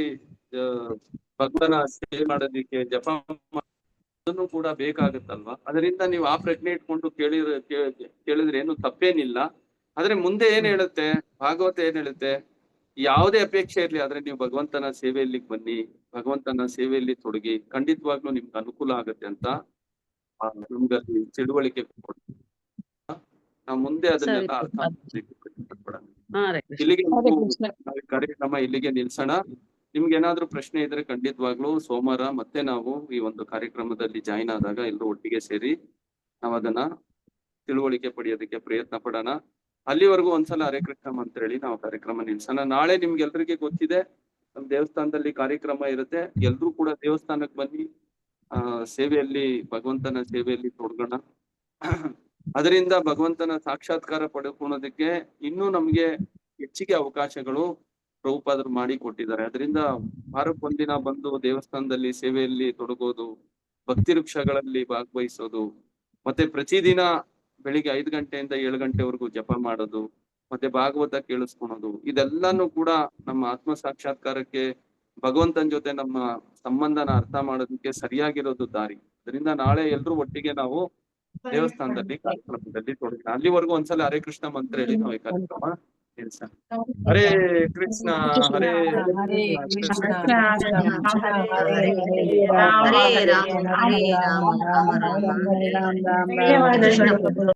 ಭಕ್ತನ ಸೇವೆ ಮಾಡೋದಿಕ್ಕೆ ಜಪ ಅದನ್ನು ಕೂಡ ಬೇಕಾಗತ್ತಲ್ವಾ. ಅದರಿಂದ ನೀವು ಆ ಪ್ರಜ್ಞೆ ಇಟ್ಕೊಂಡು ಕೇಳಿದ್ರೆ ಏನು ತಪ್ಪೇನಿಲ್ಲ. ಆದ್ರೆ ಮುಂದೆ ಏನ್ ಹೇಳುತ್ತೆ ಭಾಗವತ, ಏನ್ ಹೇಳುತ್ತೆ, ಯಾವುದೇ ಅಪೇಕ್ಷೆ ಇರ್ಲಿ ಆದ್ರೆ ನೀವು ಭಗವಂತನ ಸೇವೆಯಲ್ಲಿ ಬನ್ನಿ, ಭಗವಂತನ ಸೇವೆಯಲ್ಲಿ ತೊಡಗಿ, ಖಂಡಿತವಾಗ್ಲೂ ನಿಮ್ಗೆ ಅನುಕೂಲ ಆಗತ್ತೆ ಅಂತ ನಮ್ಗೆ ತಿಳುವಳಿಕೆ ಕೊಡ್ತೀವಿ. ನಾವು ಮುಂದೆ ಅದನ್ನೆಲ್ಲ ಅರ್ಥ ಮಾಡ್ಕೊಡೋಣ. ಹರೇ ಕೃಷ್ಣ. ಇಲ್ಲಿಗೆ ಹರೇ ನಾವು ಕೃಷ್ಣ. ಕಾರ್ಯಕ್ರಮ ಇಲ್ಲಿಗೆ ನಿಲ್ಸೋಣ. ನಿಮ್ಗೆ ಏನಾದ್ರೂ ಪ್ರಶ್ನೆ ಇದ್ರೆ ಖಂಡಿತವಾಗ್ಲೂ ಸೋಮವಾರ ಮತ್ತೆ ನಾವು ಈ ಒಂದು ಕಾರ್ಯಕ್ರಮದಲ್ಲಿ ಜಾಯಿನ್ ಆದಾಗ ಎಲ್ಲರೂ ಒಟ್ಟಿಗೆ ಸೇರಿ ನಾವು ಅದನ್ನ ತಿಳುವಳಿಕೆ ಪಡೆಯೋದಕ್ಕೆ ಪ್ರಯತ್ನ ಪಡೋಣ. ಅಲ್ಲಿವರೆಗೂ ಒಂದ್ಸಲ ಹರೇ ಕೃಷ್ಣ ಅಂತ ಹೇಳಿ ನಾವು ಕಾರ್ಯಕ್ರಮ ನಿಲ್ಸೋಣ. ನಾಳೆ ನಿಮ್ಗೆಲ್ರಿಗೆ ಗೊತ್ತಿದೆ ನಮ್ ದೇವಸ್ಥಾನದಲ್ಲಿ ಕಾರ್ಯಕ್ರಮ ಇರುತ್ತೆ. ಎಲ್ರೂ ಕೂಡ ದೇವಸ್ಥಾನಕ್ಕೆ ಬನ್ನಿ, ಸೇವೆಯಲ್ಲಿ ಭಗವಂತನ ಸೇವೆಯಲ್ಲಿ ತೊಡಗೋಣ. ಅದರಿಂದ ಭಗವಂತನ ಸಾಕ್ಷಾತ್ಕಾರ ಪಡ್ಕೊಳ್ಳೋದಕ್ಕೆ ಇನ್ನೂ ನಮ್ಗೆ ಹೆಚ್ಚಿಗೆ ಅವಕಾಶಗಳು ಪ್ರಭುಪಾದರು ಮಾಡಿ ಕೊಟ್ಟಿದ್ದಾರೆ. ಅದರಿಂದ ವಾರಕ್ಕೊಂದಿನ ಬಂದು ದೇವಸ್ಥಾನದಲ್ಲಿ ಸೇವೆಯಲ್ಲಿ ತೊಡಗೋದು, ಭಕ್ತಿ ವೃಕ್ಷಗಳಲ್ಲಿ ಭಾಗವಹಿಸೋದು, ಮತ್ತೆ ಪ್ರತಿದಿನ ಬೆಳಿಗ್ಗೆ 5 ಗಂಟೆಯಿಂದ 7 ಗಂಟೆವರೆಗೂ ಜಪ ಮಾಡೋದು, ಮತ್ತೆ ಭಾಗವತ ಕೇಳಿಸ್ಕೊಳೋದು, ಇದೆಲ್ಲಾನು ಕೂಡ ನಮ್ಮ ಆತ್ಮ ಸಾಕ್ಷಾತ್ಕಾರಕ್ಕೆ ಭಗವಂತನ ಜೊತೆ ನಮ್ಮ ಸಂಬಂಧನ ಅರ್ಥ ಮಾಡೋದಕ್ಕೆ ಸರಿಯಾಗಿರೋದು ದಾರಿ. ಅದರಿಂದ ನಾಳೆ ಎಲ್ರೂ ಒಟ್ಟಿಗೆ ನಾವು ದೇವಸ್ಥಾನದಲ್ಲಿ ಕಾರ್ಯಕ್ರಮದಲ್ಲಿ ತೊಡಗೋಣ. ಅಲ್ಲಿವರೆಗೂ ಒಂದ್ಸಲ ಹರೇ ಕೃಷ್ಣ ಮಂತ್ರ ಹೇಳಿ ನಾವು ಈ ಕಾರ್ಯಕ್ರಮ ನಿಲ್ಸೋಣ. ಹರೇ ಕೃಷ್ಣ ಹರೇ ಹರೇ ಕೃಷ್ಣ ಹರೇ ರಾಮ ಹರೇ ರಾಮ ರಾಮ ರಾಮ ಹರೇ ಹರೇ. ಧನ್ಯವಾದ.